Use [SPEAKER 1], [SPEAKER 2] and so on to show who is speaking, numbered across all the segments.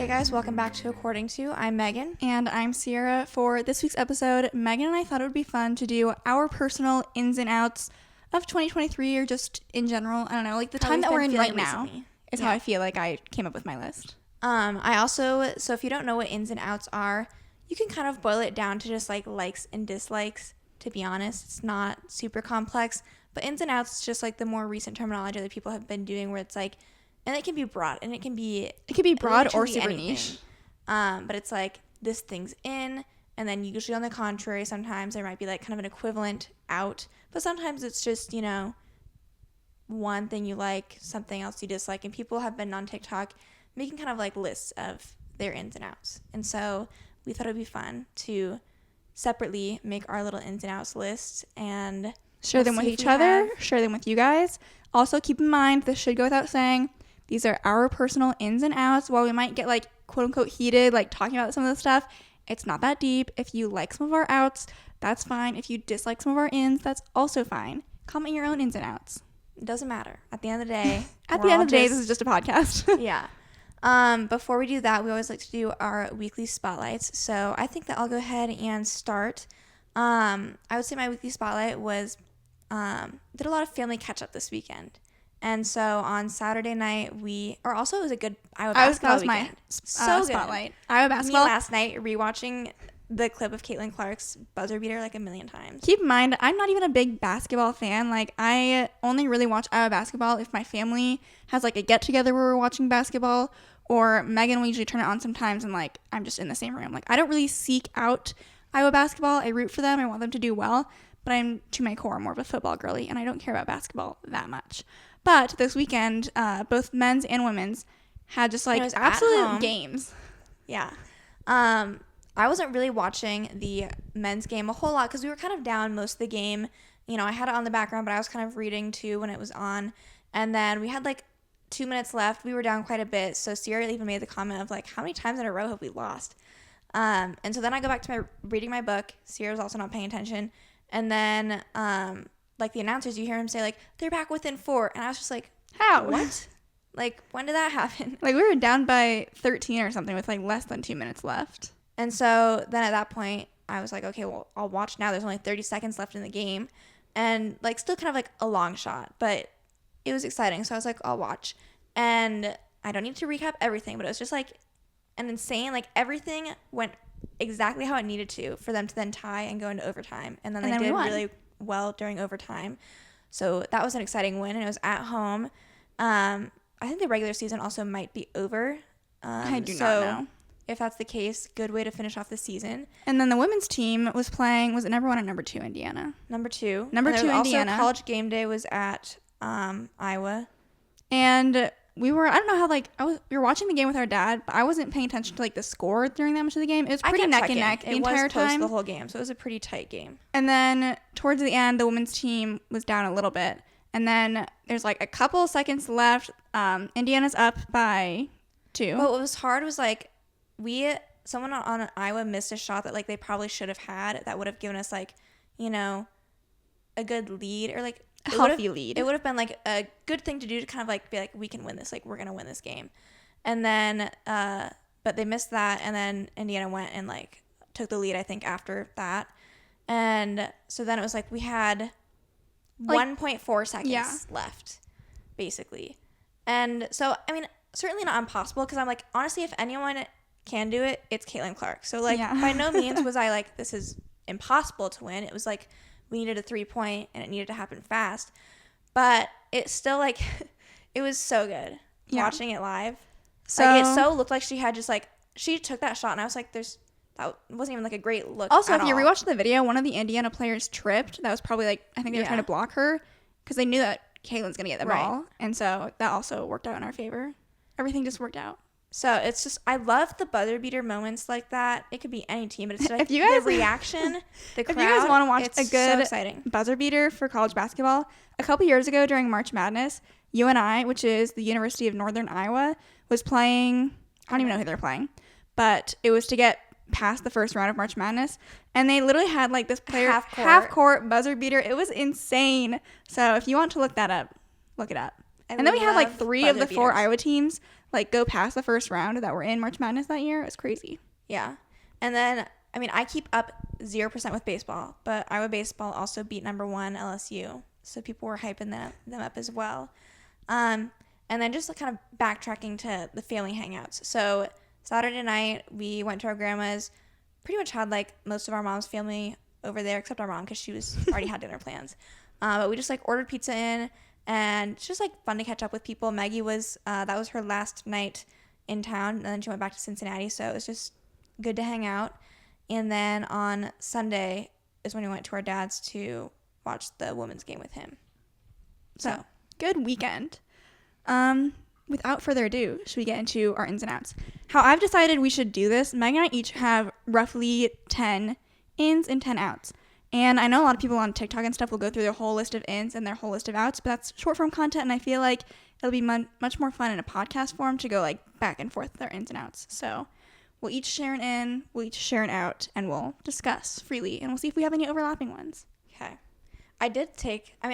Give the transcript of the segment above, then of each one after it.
[SPEAKER 1] guys, welcome back to According To. I'm Megan.
[SPEAKER 2] And I'm Ciera. For this week's episode, Megan and I thought it would be fun to do our personal ins and outs of 2023 or just in general. I don't know, like the time that we're in right now is how I feel like I came up with my list.
[SPEAKER 1] So if you don't know what ins and outs are, you can kind of boil it down to just like likes and dislikes. To be honest, it's not super complex, but ins and outs is just like the more recent terminology that people have been doing where it's like, and it can be broad and it can be
[SPEAKER 2] broad or super niche.
[SPEAKER 1] But it's like this thing's in, and then usually on the contrary, sometimes there might be like kind of an equivalent out, but sometimes it's just, you know, one thing you like, something else you dislike, and people have been on TikTok making kind of like lists of their ins and outs. And so we thought it would be fun to separately make our little ins and outs list and
[SPEAKER 2] share them with each other, share them with you guys. Also, keep in mind, this should go without saying, these are our personal ins and outs. While we might get like quote unquote heated, like talking about some of the stuff, it's not that deep. If you like some of our outs, that's fine. If you dislike some of our ins, that's also fine. Comment your own ins and outs.
[SPEAKER 1] It doesn't matter. At the end of the day,
[SPEAKER 2] this is just a podcast.
[SPEAKER 1] Yeah. Before we do that, we always like to do our weekly spotlights. So I think that I'll go ahead and start. I would say my weekly spotlight was did a lot of family catch up this weekend. And so on Saturday night, it was a good Iowa basketball weekend. So
[SPEAKER 2] spotlight. Iowa basketball.
[SPEAKER 1] Me last night rewatching the clip of Caitlin Clark's buzzer beater like a million times.
[SPEAKER 2] Keep in mind, I'm not even a big basketball fan. Like, I only really watch Iowa basketball if my family has like a get together where we're watching basketball, or Megan will usually turn it on sometimes and like I'm just in the same room. Like, I don't really seek out Iowa basketball. I root for them. I want them to do well, but I'm to my core more of a football girly and I don't care about basketball that much. But this weekend, both men's and women's had just like absolute games.
[SPEAKER 1] Yeah. I wasn't really watching the men's game a whole lot because we were kind of down most of the game. You know, I had it on the background, but I was kind of reading too when it was on. And then we had like 2 minutes left. We were down quite a bit. So Ciera even made the comment of like, how many times in a row have we lost? And so then I go back to reading my book. Ciera's also not paying attention. And then like the announcers, you hear him say like, they're back within 4. And I was just like,
[SPEAKER 2] how?
[SPEAKER 1] What? Like, when did that happen?
[SPEAKER 2] Like, we were down by 13 or something with like less than 2 minutes left.
[SPEAKER 1] And so then at that point, I was like, okay, well, I'll watch now. There's only 30 seconds left in the game. And like still kind of like a long shot, but it was exciting. So I was like, I'll watch. And I don't need to recap everything, but it was just like an insane, like everything went exactly how it needed to for them to then tie and go into overtime. And then they did really well during overtime. So that was an exciting win, and it was at home. I think the regular season also might be over.
[SPEAKER 2] I do not know.
[SPEAKER 1] If that's the case, good way to finish off the season.
[SPEAKER 2] And then the women's team was playing, was it number 1 or number 2, Indiana?
[SPEAKER 1] Number 2.
[SPEAKER 2] Number 2, Indiana.
[SPEAKER 1] Also, College game day was at Iowa.
[SPEAKER 2] And we were, I don't know how, like, we were watching the game with our dad, but I wasn't paying attention to, like, the score during that much of the game. It was pretty neck and neck the entire time.
[SPEAKER 1] It was close the whole game, so it was a pretty tight game.
[SPEAKER 2] And then towards the end, the women's team was down a little bit. And then there's, like, a couple seconds left. Indiana's up by 2.
[SPEAKER 1] Well, what was hard was, like, someone on Iowa missed a shot that like they probably should have had that would have given us like, you know, a good lead or like
[SPEAKER 2] a healthy lead.
[SPEAKER 1] It would have been like a good thing to do to kind of like be like, we can win this, like we're gonna win this game. And then but they missed that, and then Indiana went and like took the lead I think after that. And so then it was like we had like 1.4 seconds left basically. And so I mean, certainly not impossible, because I'm like, honestly, if anyone can do it, it's Caitlin Clark. So like by no means was I like, this is impossible to win. It was like we needed a 3-point and it needed to happen fast, but it still like it was so good watching it live. So like, it so looked like she had just like, she took that shot and I was like, that wasn't even like a great look.
[SPEAKER 2] Also, if you rewatch the video, one of the Indiana players tripped. That was probably like, I think they were trying to block her because they knew that Caitlin's gonna get the ball, and so that also worked out in our favor. Everything just worked out.
[SPEAKER 1] So it's just, I love the buzzer beater moments like that. It could be any team, but it's like the reaction, the crowd.
[SPEAKER 2] If you guys want to watch a good buzzer beater for college basketball, a couple years ago during March Madness, UNI, which is the University of Northern Iowa, was playing, I don't even know who they're playing, but it was to get past the first round of March Madness, and they literally had like this player half court buzzer beater. It was insane. So if you want to look that up, look it up. And then we had like 3 of the 4
[SPEAKER 1] beaters.
[SPEAKER 2] Iowa teams like go past the first round that were in March Madness that year. It was crazy.
[SPEAKER 1] Yeah. And then, I mean, I keep up 0% with baseball, but Iowa baseball also beat number 1 LSU. So people were hyping them up as well. And then just kind of backtracking to the family hangouts. So Saturday night, we went to our grandma's. Pretty much had like most of our mom's family over there, except our mom, because she was already had dinner plans. But we just like ordered pizza in, and it's just like fun to catch up with people. Maggie was that was her last night in town, and then she went back to Cincinnati, so it was just good to hang out. And then on Sunday is when we went to our dad's to watch the women's game with him. So
[SPEAKER 2] good weekend. Without further ado, should we get into our ins and outs? How I've decided we should do this, Meg and I each have roughly 10 ins and 10 outs. And I know a lot of people on TikTok and stuff will go through their whole list of ins and their whole list of outs, but that's short form content, and I feel like it'll be much more fun in a podcast form to go like back and forth with our ins and outs. So we'll each share an in, we'll each share an out, and we'll discuss freely, and we'll see if we have any overlapping ones.
[SPEAKER 1] Okay. I did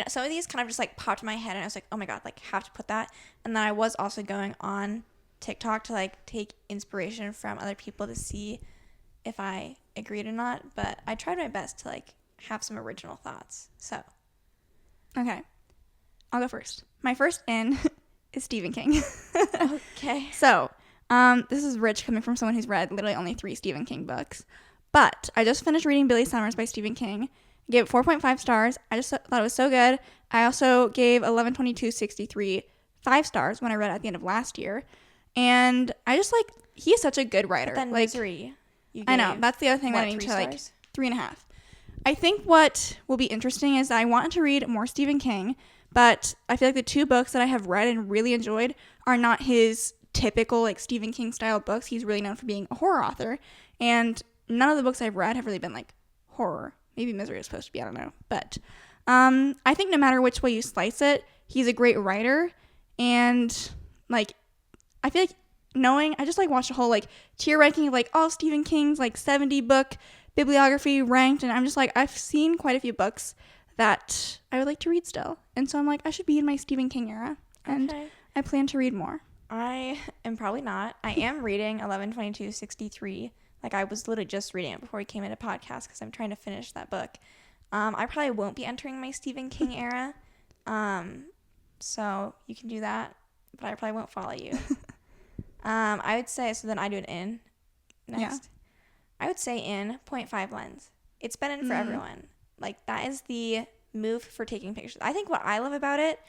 [SPEAKER 1] some of these kind of just like popped in my head, and I was like, oh my God, like have to put that. And then I was also going on TikTok to like take inspiration from other people to see if I agreed or not. But I tried my best to like have some original thoughts. So.
[SPEAKER 2] Okay. I'll go first. My first in is Stephen King.
[SPEAKER 1] Okay.
[SPEAKER 2] So, this is rich coming from someone who's read literally only 3 Stephen King books. But I just finished reading Billy Summers by Stephen King. I gave it 4.5 stars. I just thought it was so good. I also gave 11/22/63 5 stars when I read it at the end of last year. And I just like, he is such a good writer.
[SPEAKER 1] But then
[SPEAKER 2] like,
[SPEAKER 1] Misery.
[SPEAKER 2] I know. That's the other thing that I need to like 3.5. I think what will be interesting is I want to read more Stephen King, but I feel like the 2 books that I have read and really enjoyed are not his typical like Stephen King style books. He's really known for being a horror author, and none of the books I've read have really been like horror. Maybe Misery is supposed to be, I don't know. But I think no matter which way you slice it, he's a great writer. And like, I feel like I just like watched a whole like tier ranking of like all Stephen King's like 70 book bibliography ranked. And I'm just like, I've seen quite a few books that I would like to read still. And so I'm like, I should be in my Stephen King era. And okay. I plan to read more.
[SPEAKER 1] I am probably not. I am reading 11/22/63. Like, I was literally just reading it before we came into podcast because I'm trying to finish that book. I probably won't be entering my Stephen King era. So you can do that, but I probably won't follow you. I would say, so then I do an in next. Yeah. I would say in 0.5 lens. It's been in for everyone. Like, that is the move for taking pictures. I think what I love about it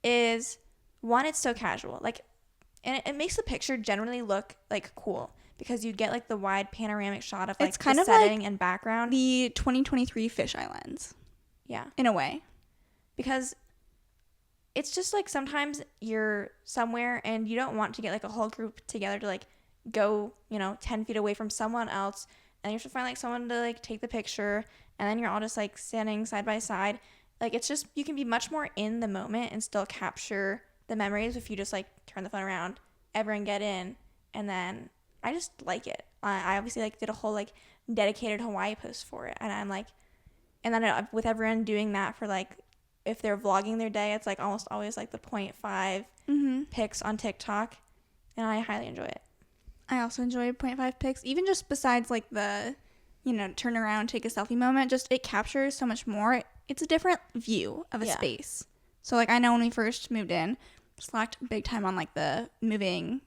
[SPEAKER 1] is, one, it's so casual. Like, and it makes the picture generally look, like, cool. Because you get like the wide panoramic shot of like it's kind the of setting like and background.
[SPEAKER 2] The 2023 fisheye lens.
[SPEAKER 1] Yeah.
[SPEAKER 2] In a way.
[SPEAKER 1] Because it's just like sometimes you're somewhere and you don't want to get like a whole group together to like go, 10 feet away from someone else. And you have to find like someone to like take the picture. And then you're all just like standing side by side. Like, it's just, you can be much more in the moment and still capture the memories if you just like turn the phone around, everyone get in, and then I just like it. I obviously like did a whole like dedicated Hawaii post for it, and I'm like, and then with everyone doing that for like, if they're vlogging their day, it's like almost always like the 0.5 pics on TikTok, and I highly enjoy it.
[SPEAKER 2] I also enjoy 0.5 pics, even just besides like the, turn around, take a selfie moment. Just it captures so much more. It's a different view of a space. So like I know when we first moved in, slacked big time on like the moving,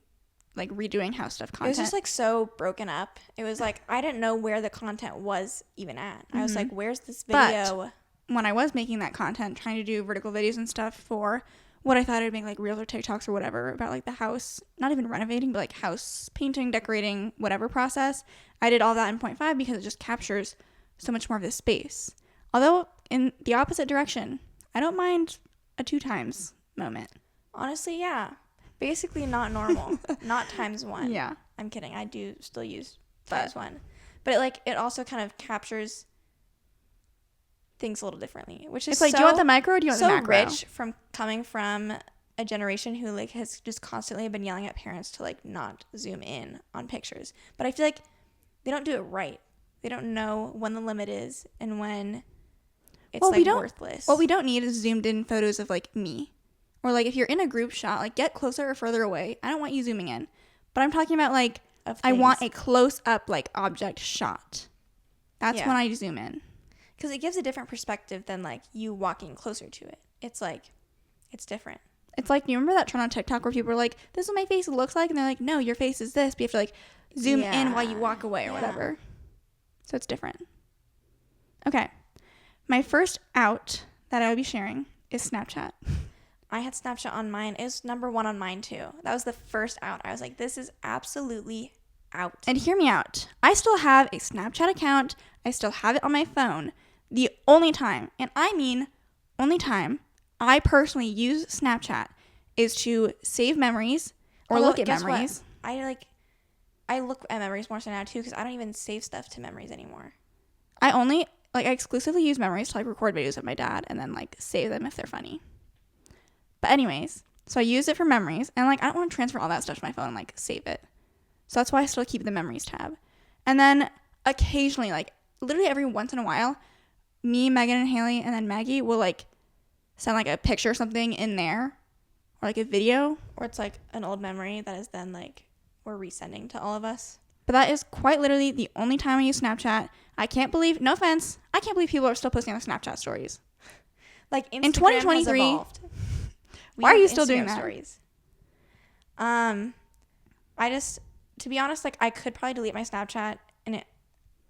[SPEAKER 2] like redoing house stuff content.
[SPEAKER 1] It was just like so broken up. It was like I didn't know where the content was even at. I was like, where's this video?
[SPEAKER 2] But when I was making that content, trying to do vertical videos and stuff for what I thought I'd make like reels or TikToks or whatever about like the house, not even renovating, but like house painting, decorating, whatever process, I did all that in 0.5 because it just captures so much more of the space. Although in the opposite direction, I don't mind a 2x moment.
[SPEAKER 1] Honestly, yeah. Basically not normal. Not ×1.
[SPEAKER 2] Yeah.
[SPEAKER 1] I'm kidding. I do still use ×1. But it also kind of captures things a little differently, which is
[SPEAKER 2] it's like, do you want the micro or do you want the macro?
[SPEAKER 1] So rich from coming from a generation who like has just constantly been yelling at parents to like not zoom in on pictures. But I feel like they don't do it right. They don't know when the limit is and when it's worthless.
[SPEAKER 2] What we don't need is zoomed in photos of like me. Or like if you're in a group shot, like get closer or further away. I don't want you zooming in. But I'm talking about like I want a close up like object shot. That's when I zoom in.
[SPEAKER 1] Because it gives a different perspective than like you walking closer to it. It's like, it's different.
[SPEAKER 2] It's like, you remember that trend on TikTok where people are like, this is what my face looks like? And they're like, no, your face is this. But you have to like zoom in while you walk away or whatever. So it's different. Okay. My first out that I would be sharing is Snapchat.
[SPEAKER 1] I had Snapchat on mine. It was number 1 on mine too. That was the first out. I was like, this is absolutely out.
[SPEAKER 2] And hear me out. I still have a Snapchat account. I still have it on my phone. The only time, and I mean only time, I personally use Snapchat is to save memories or look at memories.
[SPEAKER 1] What? I look at memories more so now too because I don't even save stuff to memories anymore.
[SPEAKER 2] I exclusively use memories to like record videos of my dad and then like save them if they're funny. But anyways, so I use it for memories and like I don't want to transfer all that stuff to my phone and like save it. So that's why I still keep the memories tab. And then occasionally, like literally every once in a while, me, Megan, and Haley, and then Maggie will like send like a picture or something in there or like a video.
[SPEAKER 1] Or it's like an old memory that is then like we're resending to all of us.
[SPEAKER 2] But that is quite literally the only time I use Snapchat. I can't believe, no offense, I can't believe people are still posting on Snapchat stories.
[SPEAKER 1] Like Instagram
[SPEAKER 2] in 2023,
[SPEAKER 1] has evolved.
[SPEAKER 2] Why are you still doing that?
[SPEAKER 1] Stories. To be honest, like I could probably delete my Snapchat and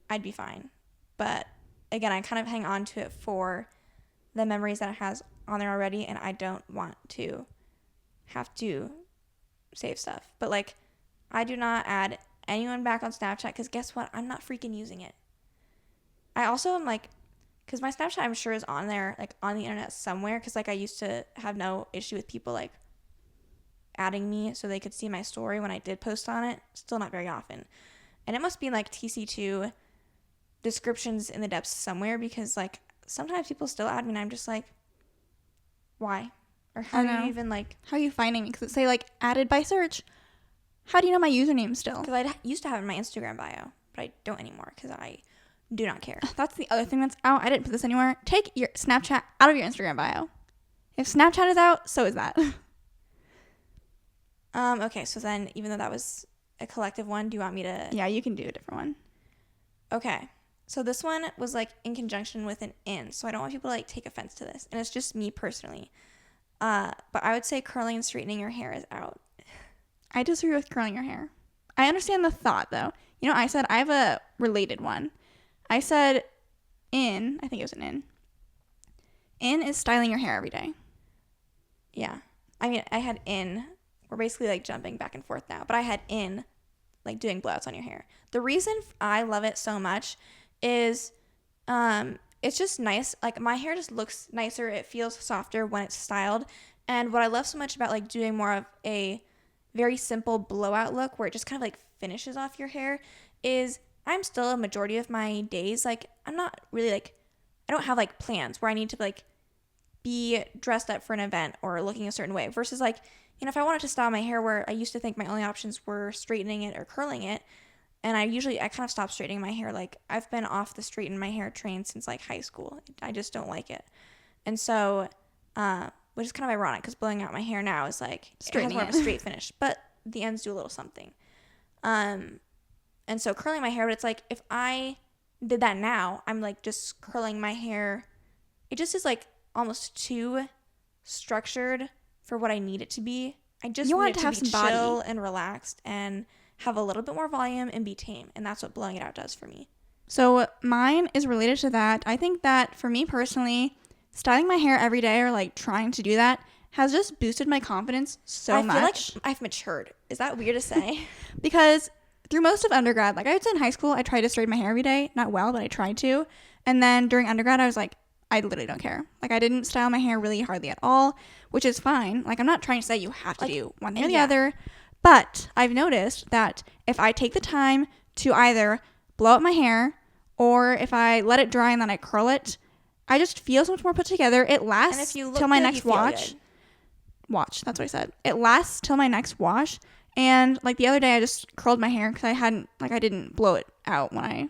[SPEAKER 1] I'd be fine. But again, I kind of hang on to it for the memories that it has on there already, and I don't want to have to save stuff. But like, I do not add anyone back on Snapchat because guess what? I'm not freaking using it. I also am like, because my Snapchat I'm sure is on there, like on the internet somewhere, because like I used to have no issue with people like adding me so they could see my story when I did post on it. Still not very often. And it must be like TC2 descriptions in the depths somewhere because like sometimes people still add me and I'm just like, why? Or how do you even like...
[SPEAKER 2] How are you finding me? Because it say like added by search. How do you know my username still?
[SPEAKER 1] Because I used to have it in my Instagram bio, but I don't anymore because I do not care.
[SPEAKER 2] That's the other thing that's out. I didn't put this anywhere. Take your Snapchat out of your Instagram bio. If Snapchat is out, so is that.
[SPEAKER 1] Okay, so then even though that was a collective one, do you want me to...
[SPEAKER 2] Yeah, you can do a different one.
[SPEAKER 1] Okay. So this one was like in conjunction with an in, so I don't want people to like take offense to this. And it's just me personally. But I would say curling and straightening your hair is out.
[SPEAKER 2] I disagree with curling your hair. I understand the thought though. You know, I said I have a related one. I said in, I think it was an in. In is styling your hair every day.
[SPEAKER 1] Yeah. I mean, I had in, we're basically like jumping back and forth now, but I had in like doing blowouts on your hair. The reason I love it so much is it's just nice. Like my hair just looks nicer. It feels softer when it's styled. And what I love so much about like doing more of a very simple blowout look where it just kind of like finishes off your hair is I'm still a majority of my days like I'm not really like I don't have like plans where I need to like be dressed up for an event or looking a certain way versus like, you know, if I wanted to style my hair where I used to think my only options were straightening it or curling it, and I kind of stopped straightening my hair. Like I've been off the straighten my hair train since like high school. I just don't like it. And so which is kind of ironic because blowing out my hair now is like it has more of a straight finish, but the ends do a little something. And so curling my hair, but it's like if I did that now, I'm like just curling my hair. It just is like almost too structured for what I need it to be. I just want it to have some chill body and relaxed and have a little bit more volume and be tame, and that's what blowing it out does for me.
[SPEAKER 2] So mine is related to that. I think that for me personally, styling my hair every day or like trying to do that has just boosted my confidence so much. I feel like
[SPEAKER 1] I've matured. Is that weird to say?
[SPEAKER 2] Because through most of undergrad, like I would say in high school, I tried to straighten my hair every day. Not well, but I tried to. And then during undergrad, I was like, I literally don't care. Like I didn't style my hair really hardly at all, which is fine. Like I'm not trying to say you have to do one thing or the other. But I've noticed that if I take the time to either blow up my hair or if I let it dry and then I curl it, I just feel so much more put together. It lasts till my next wash. Watch, that's what I said. It lasts till my next wash. And like the other day I just curled my hair because I didn't blow it out when I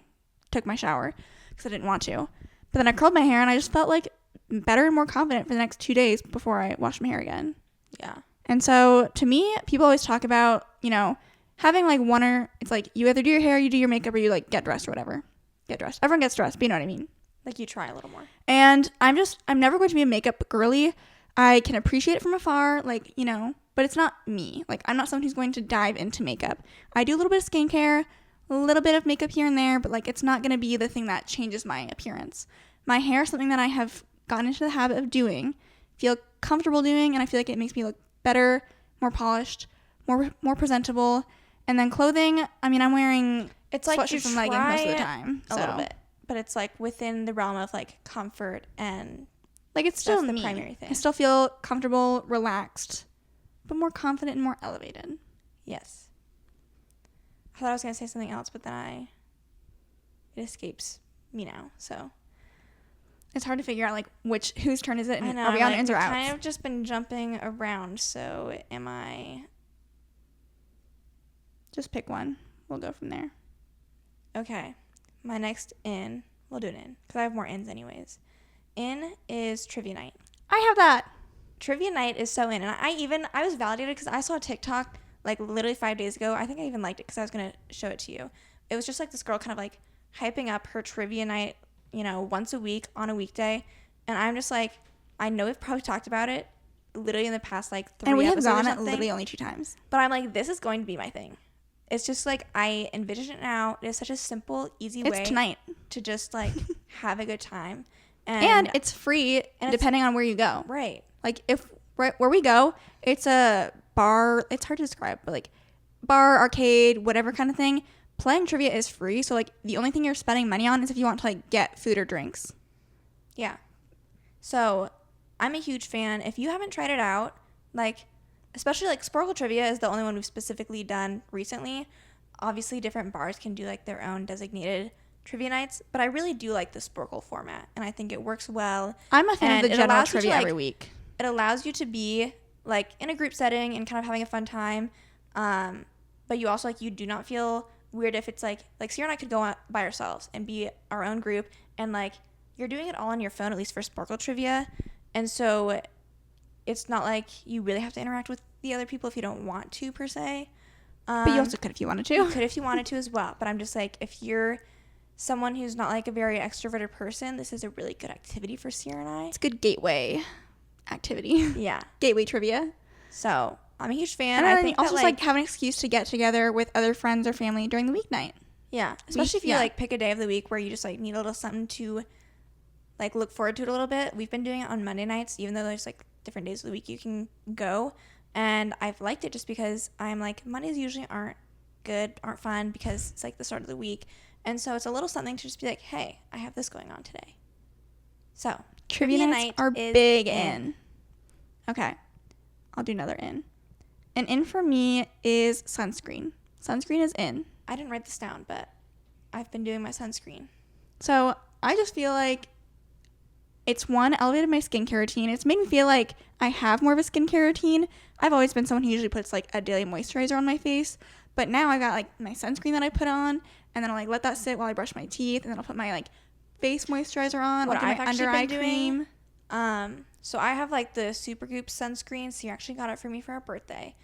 [SPEAKER 2] took my shower because I didn't want to. But then I curled my hair and I just felt like better and more confident for the next 2 days before I washed my hair again.
[SPEAKER 1] Yeah.
[SPEAKER 2] And so to me, people always talk about, you know, having like it's like you either do your hair, you do your makeup, or you like get dressed or whatever. Get dressed. Everyone gets dressed, but you know what I mean.
[SPEAKER 1] Like you try a little more.
[SPEAKER 2] And I'm never going to be a makeup girly. I can appreciate it from afar, like, you know, but it's not me. Like, I'm not someone who's going to dive into makeup. I do a little bit of skincare, a little bit of makeup here and there, but like it's not going to be the thing that changes my appearance. My hair is something that I have gotten into the habit of doing, feel comfortable doing, and I feel like it makes me look better, more polished, more presentable. And then clothing, I mean, I'm wearing
[SPEAKER 1] it's like
[SPEAKER 2] sweatshirts and leggings most of the time.
[SPEAKER 1] A little bit. But it's like within the realm of like comfort and
[SPEAKER 2] like it's still
[SPEAKER 1] the
[SPEAKER 2] me.
[SPEAKER 1] Primary thing.
[SPEAKER 2] I still feel comfortable, relaxed, but more confident and more elevated.
[SPEAKER 1] Yes. I thought I was going to say something else, but then it escapes me now. So
[SPEAKER 2] it's hard to figure out like whose turn is it, and
[SPEAKER 1] I know,
[SPEAKER 2] are we on
[SPEAKER 1] like,
[SPEAKER 2] ins or outs?
[SPEAKER 1] I've kind of just been jumping around. So am I?
[SPEAKER 2] Just pick one. We'll go from there.
[SPEAKER 1] Okay. My next in, we'll do an in because I have more ins anyways. In is trivia night.
[SPEAKER 2] I have that.
[SPEAKER 1] Trivia night is so in, and I was validated because I saw a TikTok like literally 5 days ago. I think I even liked it because I was gonna show it to you. It was just like this girl kind of like hyping up her trivia night, you know, once a week on a weekday, and I'm just like, I know we've probably talked about it literally in the past like 3 episodes.
[SPEAKER 2] And we have gone
[SPEAKER 1] or
[SPEAKER 2] it
[SPEAKER 1] something,
[SPEAKER 2] literally only 2 times.
[SPEAKER 1] but I'm like, this is going to be my thing. It's just like I envision it now. It is such a simple, easy way
[SPEAKER 2] tonight
[SPEAKER 1] to just like have a good time,
[SPEAKER 2] and it's free depending on where you go.
[SPEAKER 1] Right.
[SPEAKER 2] Like where we go, it's a bar. It's hard to describe, but like bar, arcade, whatever kind of thing. Playing trivia is free, so like the only thing you're spending money on is if you want to like get food or drinks.
[SPEAKER 1] Yeah. So I'm a huge fan. If you haven't tried it out, like especially like Sparkle Trivia is the only one we've specifically done recently. Obviously, different bars can do like their own designated trivia nights, but I really do like the Sparkle format, and I think it works well.
[SPEAKER 2] I'm a fan of the general trivia
[SPEAKER 1] like,
[SPEAKER 2] every week.
[SPEAKER 1] It allows you to be like in a group setting and kind of having a fun time, but you also like you do not feel weird if it's like Ciera and I could go out by ourselves and be our own group, and like you're doing it all on your phone, at least for Sparkle Trivia, and so it's not like you really have to interact with the other people if you don't want to per se.
[SPEAKER 2] But you also could if you wanted to.
[SPEAKER 1] You could if you wanted to as well. But I'm just like, if you're someone who's not like a very extroverted person, this is a really good activity for Ciera and I.
[SPEAKER 2] It's a good gateway activity.
[SPEAKER 1] Yeah.
[SPEAKER 2] Gateway trivia.
[SPEAKER 1] So I'm a huge fan.
[SPEAKER 2] And
[SPEAKER 1] I
[SPEAKER 2] then
[SPEAKER 1] think
[SPEAKER 2] also
[SPEAKER 1] that,
[SPEAKER 2] just like have an excuse to get together with other friends or family during the weeknight.
[SPEAKER 1] Yeah. Especially if you like pick a day of the week where you just like need a little something to like look forward to it a little bit. We've been doing it on Monday nights, even though there's like different days of the week you can go. And I've liked it just because I'm like, Mondays usually aren't fun because it's like the start of the week. And so it's a little something to just be like, hey, I have this going on today. So
[SPEAKER 2] trivia nights are big in. Okay. I'll do another in. An in for me is sunscreen. Sunscreen is in.
[SPEAKER 1] I didn't write this down, but I've been doing my sunscreen.
[SPEAKER 2] So I just feel like it's elevated my skincare routine. It's made me feel like I have more of a skincare routine. I've always been someone who usually puts like a daily moisturizer on my face, but now I got like my sunscreen that I put on, and then I'll like let that sit while I brush my teeth, and then I'll put my like face moisturizer on.
[SPEAKER 1] What
[SPEAKER 2] I'll do
[SPEAKER 1] I've
[SPEAKER 2] my
[SPEAKER 1] actually
[SPEAKER 2] under eye
[SPEAKER 1] been
[SPEAKER 2] cream.
[SPEAKER 1] doing, so I have like the Supergoop sunscreen. So you actually got it for me for our birthday,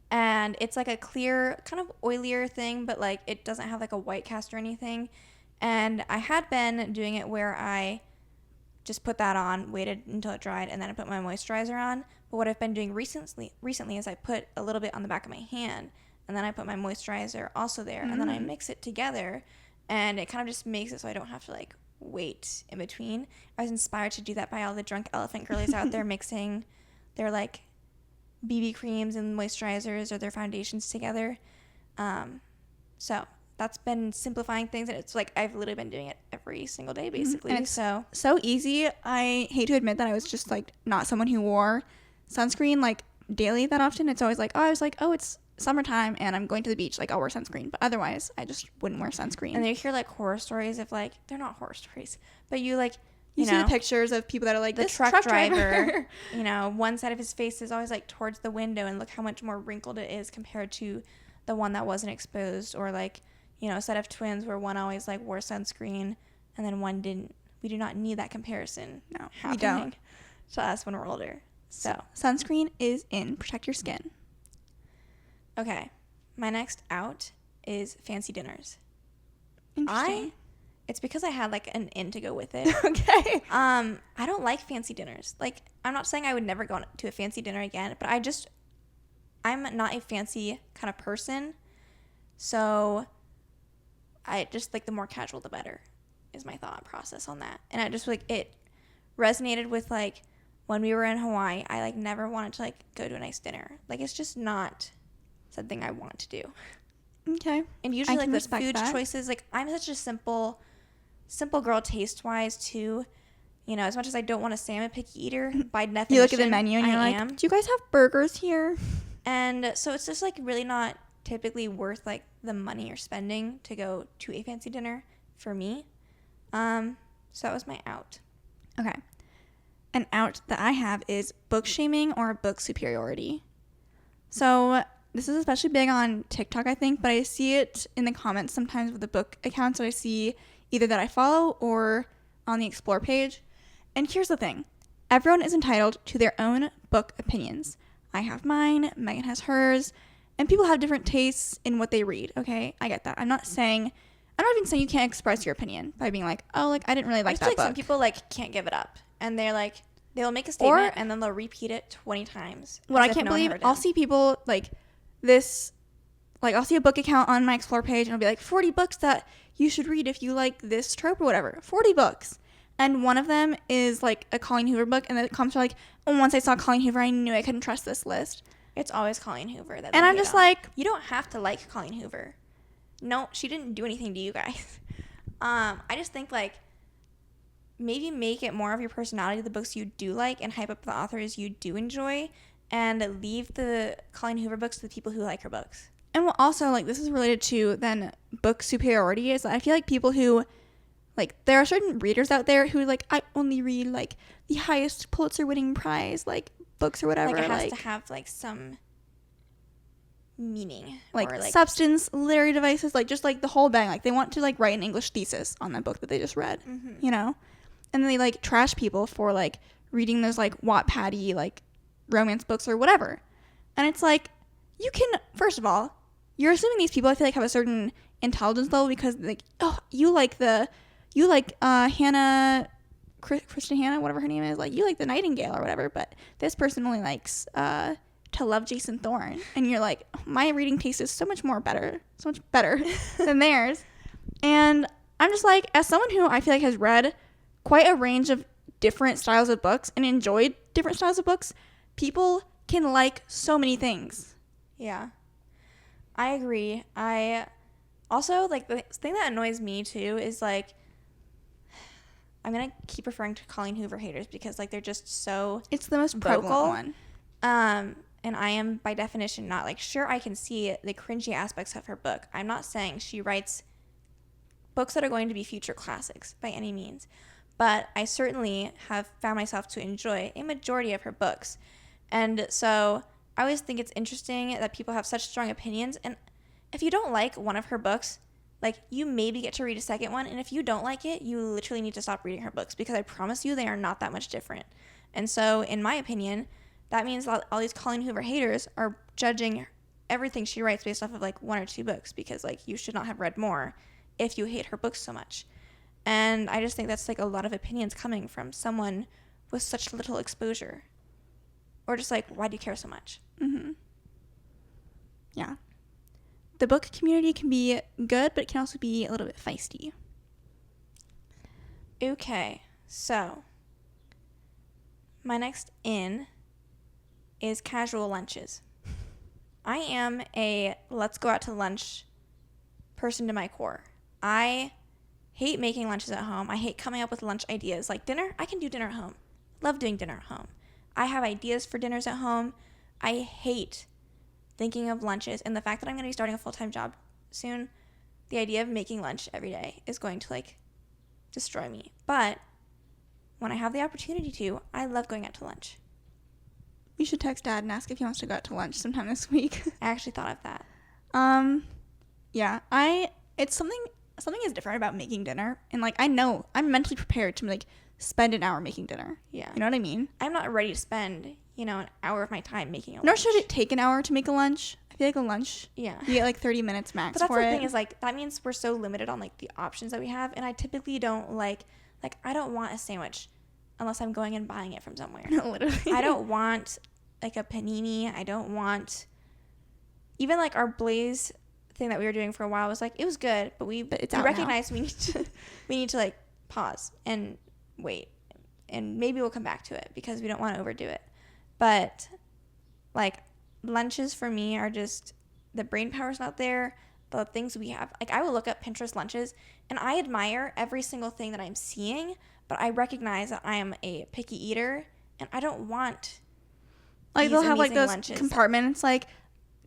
[SPEAKER 1] and it's like a clear, kind of oilier thing, but like it doesn't have like a white cast or anything. And I had been doing it where I just put that on, waited until it dried, and then I put my moisturizer on. But what I've been doing recently is I put a little bit on the back of my hand, and then I put my moisturizer also there, and then I mix it together, and it kind of just makes it so I don't have to like wait in between. I was inspired to do that by all the drunk elephant girlies out there mixing their like BB creams and moisturizers or their foundations together. So that's been simplifying things, and it's like I've literally been doing it every single day basically.
[SPEAKER 2] And it's so easy. I hate to admit that I was just like not someone who wore sunscreen like daily that often. It's always like, oh, it's summertime and I'm going to the beach, like I'll wear sunscreen, but otherwise I just wouldn't wear sunscreen.
[SPEAKER 1] And you hear like horror stories of like, they're not horror stories, but you like
[SPEAKER 2] you see the pictures of people that are like,
[SPEAKER 1] the
[SPEAKER 2] this
[SPEAKER 1] truck driver you know, one side of his face is always like towards the window, and look how much more wrinkled it is compared to the one that wasn't exposed. Or like, you know, a set of twins where one always like wore sunscreen and then one didn't. We do not need that comparison.
[SPEAKER 2] No, we don't.
[SPEAKER 1] To us when we're older. So,
[SPEAKER 2] sunscreen is in. Protect your skin.
[SPEAKER 1] okay. My next out is fancy dinners.
[SPEAKER 2] Interesting.
[SPEAKER 1] It's because I had like an in to go with it.
[SPEAKER 2] Okay.
[SPEAKER 1] I don't like fancy dinners. Like, I'm not saying I would never go to a fancy dinner again, but I'm not a fancy kind of person. So I just like the more casual, the better is my thought process on that. And I just like, it resonated with like when we were in Hawaii, I like never wanted to like go to a nice dinner. Like, it's just not something I want to do.
[SPEAKER 2] Okay.
[SPEAKER 1] And usually like the food choices, like I'm such a simple girl taste wise too. You know, as much as I don't want to say I'm a picky eater, by definition,
[SPEAKER 2] you look at the menu and you're like, do you guys have burgers here?
[SPEAKER 1] And so it's just like really not typically worth like the money you're spending to go to a fancy dinner for me. So that was my out.
[SPEAKER 2] Okay. An out that I have is book shaming or book superiority. So this is especially big on TikTok, I think, but I see it in the comments sometimes with the book accounts that I see either that I follow or on the Explore page. And here's the thing. Everyone is entitled to their own book opinions. I have mine, Megan has hers, and people have different tastes in what they read, okay? I get that. I'm not even saying you can't express your opinion by being like, oh, like, I didn't really like that book.
[SPEAKER 1] Some people, like, can't give it up. And they're like, they'll make a statement and then they'll repeat it 20 times.
[SPEAKER 2] What I can't believe, I'll see people, like, I'll see a book account on my Explore page and it'll be like 40 books that you should read if you like this trope or whatever. 40 books. And one of them is like a Colleen Hoover book, and then it comes to like, oh, once I saw Colleen Hoover, I knew I couldn't trust this list.
[SPEAKER 1] It's always Colleen Hoover.
[SPEAKER 2] And I'm just like,
[SPEAKER 1] you don't have to like Colleen Hoover. No, she didn't do anything to you guys. I just think like maybe make it more of your personality, the books you do like, and hype up the authors you do enjoy, and leave the Colleen Hoover books to the people who like her books.
[SPEAKER 2] And what also, like, this is related to then book superiority, is I feel like people who, like, there are certain readers out there who, like, I only read, like, the highest Pulitzer winning prize, like, books or whatever.
[SPEAKER 1] Like, it has to have, like, some meaning.
[SPEAKER 2] Like,
[SPEAKER 1] or, like,
[SPEAKER 2] substance, literary devices, like, just, like, the whole bang. Like, they want to, like, write an English thesis on that book that they just read, you know? And then they, like, trash people for, like, reading those, like, Wattpad-y, like, romance books or whatever. And it's like, you can, first of all, you're assuming these people, I feel like, have a certain intelligence level because, like, oh, you like Hannah, Kristen Hannah, whatever her name is, like, you like The Nightingale or whatever, but this person only likes To Love Jason Thorne. And you're like, my reading taste is so much better than theirs. And I'm just like, as someone who I feel like has read quite a range of different styles of books and enjoyed different styles of books, people can like so many things.
[SPEAKER 1] Yeah. I agree. I also, like, the thing that annoys me, too, is, like, I'm going to keep referring to Colleen Hoover haters because, like, they're just so
[SPEAKER 2] It's the most prevalent one.
[SPEAKER 1] And I am, by definition, not, like, sure, I can see the cringy aspects of her book. I'm not saying she writes books that are going to be future classics by any means. But I certainly have found myself to enjoy a majority of her books. And so I always think it's interesting that people have such strong opinions, and if you don't like one of her books, like, you maybe get to read a second one, and if you don't like it, you literally need to stop reading her books, because I promise you they are not that much different. And so, in my opinion, that means all these Colleen Hoover haters are judging everything she writes based off of, like, one or two books, because, like, you should not have read more if you hate her books so much. And I just think that's, like, a lot of opinions coming from someone with such little exposure. Or just like, why do you care so much?
[SPEAKER 2] Yeah. The book community can be good, but it can also be a little bit feisty.
[SPEAKER 1] Okay, so my next in is casual lunches. I am a let's go out to lunch person to my core. I hate making lunches at home. I hate coming up with lunch ideas. Like dinner, I can do dinner at home. Love doing dinner at home. I have ideas for dinners at home. I hate thinking of lunches, and the fact that I'm going to be starting a full-time job soon, the idea of making lunch every day is going to, like, destroy me. But when I have the opportunity to, I love going out to lunch.
[SPEAKER 2] You should text Dad and ask if he wants to go out to lunch sometime this week.
[SPEAKER 1] I actually thought of that.
[SPEAKER 2] Yeah, it's something is different about making dinner, and, like, I know I'm mentally prepared to, like, spend an hour making dinner.
[SPEAKER 1] Yeah.
[SPEAKER 2] You know what I mean?
[SPEAKER 1] I'm not ready to spend, an hour of my time making a lunch.
[SPEAKER 2] Nor should it take an hour to make a lunch. I feel like a lunch,
[SPEAKER 1] Yeah.
[SPEAKER 2] you get like 30 minutes max
[SPEAKER 1] But that's
[SPEAKER 2] for
[SPEAKER 1] the
[SPEAKER 2] it.
[SPEAKER 1] thing is, like, that means we're so limited on, like, the options that we have. And I typically don't like, I don't want a sandwich unless I'm going and buying it from somewhere.
[SPEAKER 2] Literally.
[SPEAKER 1] I don't want, like, a panini. I don't want, even, like, our Blaze thing that we were doing for a while was, like, it was good. But we recognized we need to, like, pause and wait. And maybe we'll come back to it because we don't want to overdo it. But, like, lunches for me are just, the brain power's not there. The things we have, like, I will look up Pinterest lunches and I admire every single thing that I'm seeing, but I recognize that I am a picky eater and I don't want
[SPEAKER 2] like, they'll have like those
[SPEAKER 1] lunches.
[SPEAKER 2] Compartments, like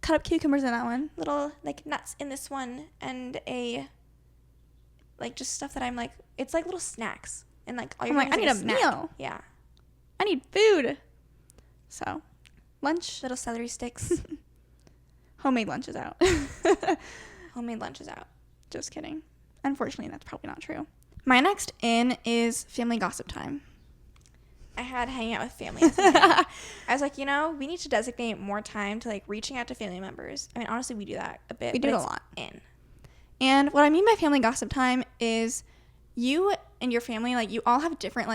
[SPEAKER 2] cut up cucumbers in that one,
[SPEAKER 1] little like nuts in this one, and a like just stuff that I'm like, it's like little snacks, and like all
[SPEAKER 2] I'm like, I need a meal.
[SPEAKER 1] Yeah,
[SPEAKER 2] I need food. So lunch,
[SPEAKER 1] little celery sticks.
[SPEAKER 2] homemade lunch is out.
[SPEAKER 1] Homemade lunch is out.
[SPEAKER 2] Just kidding. Unfortunately, that's probably not true. My next in is family gossip time.
[SPEAKER 1] I had hanging out with family. I was like, we need to designate more time to like reaching out to family members. I mean, honestly, we do that a bit.
[SPEAKER 2] We do it a lot.
[SPEAKER 1] And
[SPEAKER 2] what I mean by family gossip time is you and your family, like, you all have different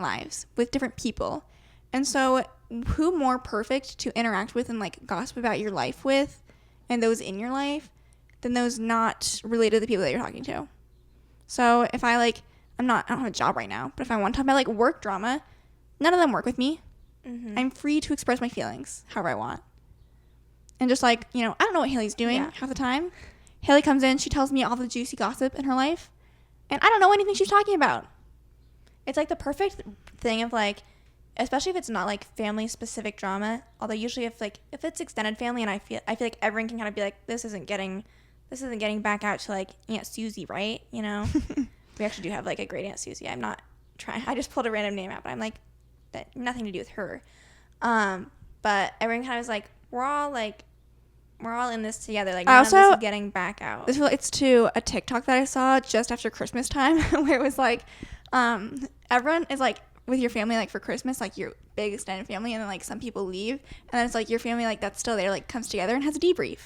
[SPEAKER 2] lives with different people. And so who more perfect to interact with and like gossip about your life with and those in your life than those not related to the people that you're talking to. So if I like, I don't have a job right now, but if I want to talk about like work drama, none of them work with me. Mm-hmm. I'm free to express my feelings however I want. And just like, I don't know what Haley's doing half the time. Haley comes in, she tells me all the juicy gossip in her life, and I don't know anything she's talking about.
[SPEAKER 1] It's like the perfect thing of like, especially if it's not like family specific drama, although usually if it's extended family and I feel like everyone can kind of be like, this isn't getting back out to like Aunt Susie, right? We actually do have like a great Aunt Susie. I'm not trying, I just pulled a random name out, but I'm like, that nothing to do with her. But everyone kind of is like, we're all in this together. Like, none of this is getting back out.
[SPEAKER 2] This relates to a TikTok that I saw just after Christmas time where it was like, everyone is like with your family, like for Christmas, like your big extended family, and then like some people leave, and then it's like your family like that's still there like comes together and has a debrief.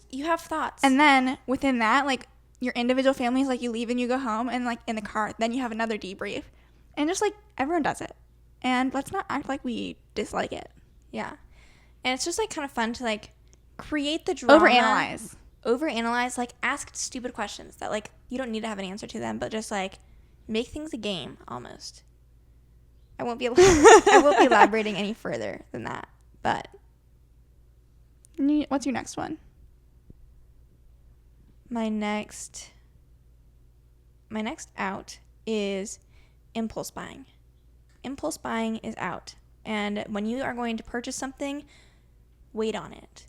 [SPEAKER 1] You have thoughts.
[SPEAKER 2] And then within that, like your individual families, like you leave and you go home, and like in the car, then you have another debrief. And just like everyone does it. And let's not act like we dislike it.
[SPEAKER 1] Yeah. And it's just like kind of fun to like create the drama. Overanalyze, like ask stupid questions that like you don't need to have an answer to them, but just like make things a game almost. I won't be elaborating any further than that. But
[SPEAKER 2] what's your next one?
[SPEAKER 1] My next out is impulse buying. Impulse buying is out. And when you are going to purchase something, wait on it.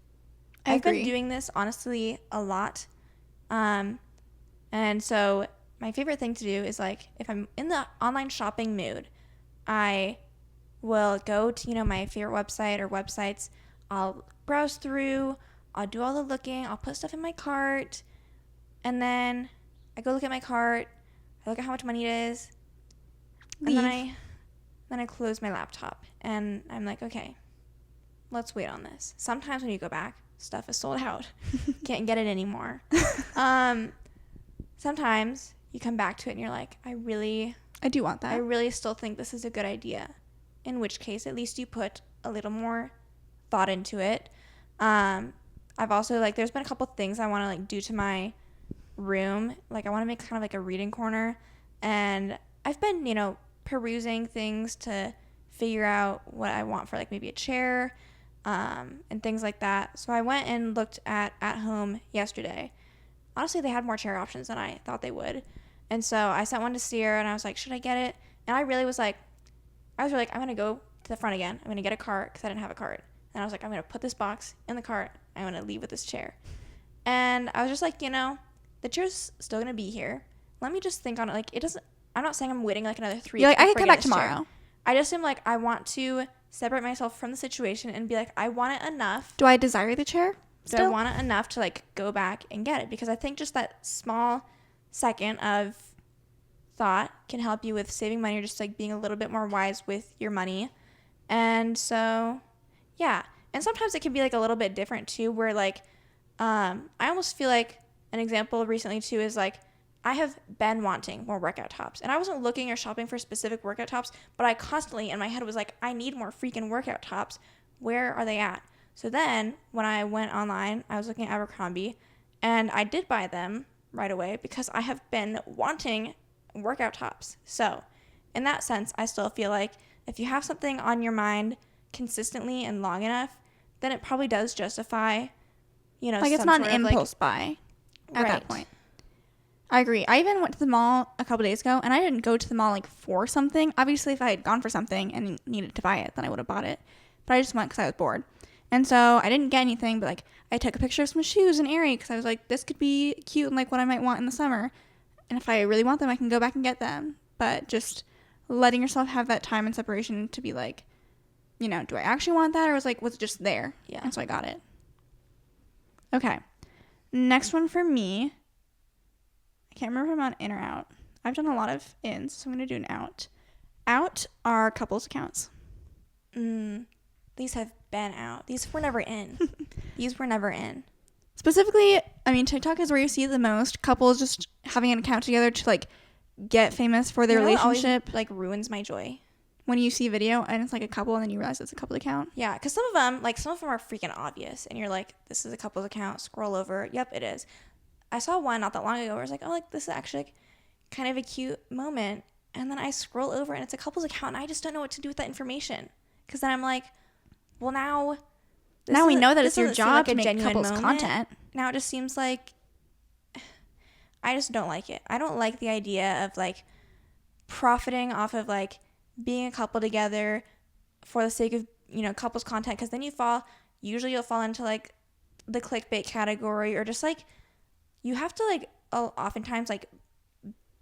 [SPEAKER 1] I've been doing this honestly a lot. And so my favorite thing to do is like if I'm in the online shopping mood, I will go to, my favorite website or websites. I'll browse through. I'll do all the looking. I'll put stuff in my cart. And then I go look at my cart. I look at how much money it is. And then I close my laptop. And I'm like, okay, let's wait on this. Sometimes when you go back, stuff is sold out. Can't get it anymore. Sometimes you come back to it and you're like, I
[SPEAKER 2] do want that.
[SPEAKER 1] I really still think this is a good idea. In which case, at least you put a little more thought into it. I've also, like, there's been a couple things I want to, like, do to my room. Like, I want to make kind of, like, a reading corner. And I've been, perusing things to figure out what I want for, like, maybe a chair and things like that. So I went and looked at home yesterday. Honestly, they had more chair options than I thought they would. And so I sent one to Ciera, and I was like, should I get it? And I was really like, I'm going to go to the front again. I'm going to get a cart because I didn't have a cart. And I was like, I'm going to put this box in the cart. I'm going to leave with this chair. And I was just like, the chair's still going to be here. Let me just think on it. Like, I'm not saying I'm waiting like another 3
[SPEAKER 2] You're
[SPEAKER 1] weeks.
[SPEAKER 2] Like, I can come back tomorrow.
[SPEAKER 1] Chair. I just am like, I want to separate myself from the situation and be like, I want it enough.
[SPEAKER 2] Do I desire the chair?
[SPEAKER 1] Do I want it enough to like go back and get it? Because I think just that small second of thought can help you with saving money or just like being a little bit more wise with your money. And so, yeah. And sometimes it can be like a little bit different too, where like, I almost feel like an example recently too is like, I have been wanting more workout tops. And I wasn't looking or shopping for specific workout tops, but I constantly in my head was like, I need more freaking workout tops. Where are they at? So then when I went online, I was looking at Abercrombie and I did buy them right away because I have been wanting workout tops. So in that sense, I still feel like if you have something on your mind consistently and long enough, then it probably does justify, you know,
[SPEAKER 2] Like, it's
[SPEAKER 1] some
[SPEAKER 2] not an
[SPEAKER 1] sort of, like,
[SPEAKER 2] impulse buy at that
[SPEAKER 1] right.
[SPEAKER 2] point. I agree. I even went to the mall a couple days ago, and I didn't go to the mall like for something. Obviously, if I had gone for something and needed to buy it, then I would have bought it. But I just went because I was bored. And so I didn't get anything, but like I took a picture of some shoes in Aerie because I was like, this could be cute and like what I might want in the summer. And if I really want them, I can go back and get them. But just letting yourself have that time and separation to be like, you know, do I actually want that, or was it just there?
[SPEAKER 1] Yeah.
[SPEAKER 2] And so I got it. Okay. Next one for me. I can't remember if I'm on in or out. I've done a lot of ins, so I'm going to do an out. Out are couples accounts.
[SPEAKER 1] These have been out. These were never in. These were never in.
[SPEAKER 2] Specifically, I mean, TikTok is where you see it the most. Couples just having an account together to like get famous for their relationship.
[SPEAKER 1] Always, like, ruins my joy.
[SPEAKER 2] When you see a video and it's like a couple and then you realize it's a couple account.
[SPEAKER 1] Yeah, because some of them are freaking obvious. And you're like, this is a couple's account. Scroll over. Yep, it is. I saw one not that long ago where I was like, oh, like, this is actually like kind of a cute moment. And then I scroll over and it's a couple's account and I just don't know what to do with that information. Because then I'm like, well, now
[SPEAKER 2] we know that it's your job to make couples
[SPEAKER 1] moment.
[SPEAKER 2] content.
[SPEAKER 1] Now it just seems like I just don't like it. I don't like the idea of like profiting off of like being a couple together for the sake of, you know, couples content. Because then usually you'll fall into like the clickbait category, or just like you have to like oftentimes like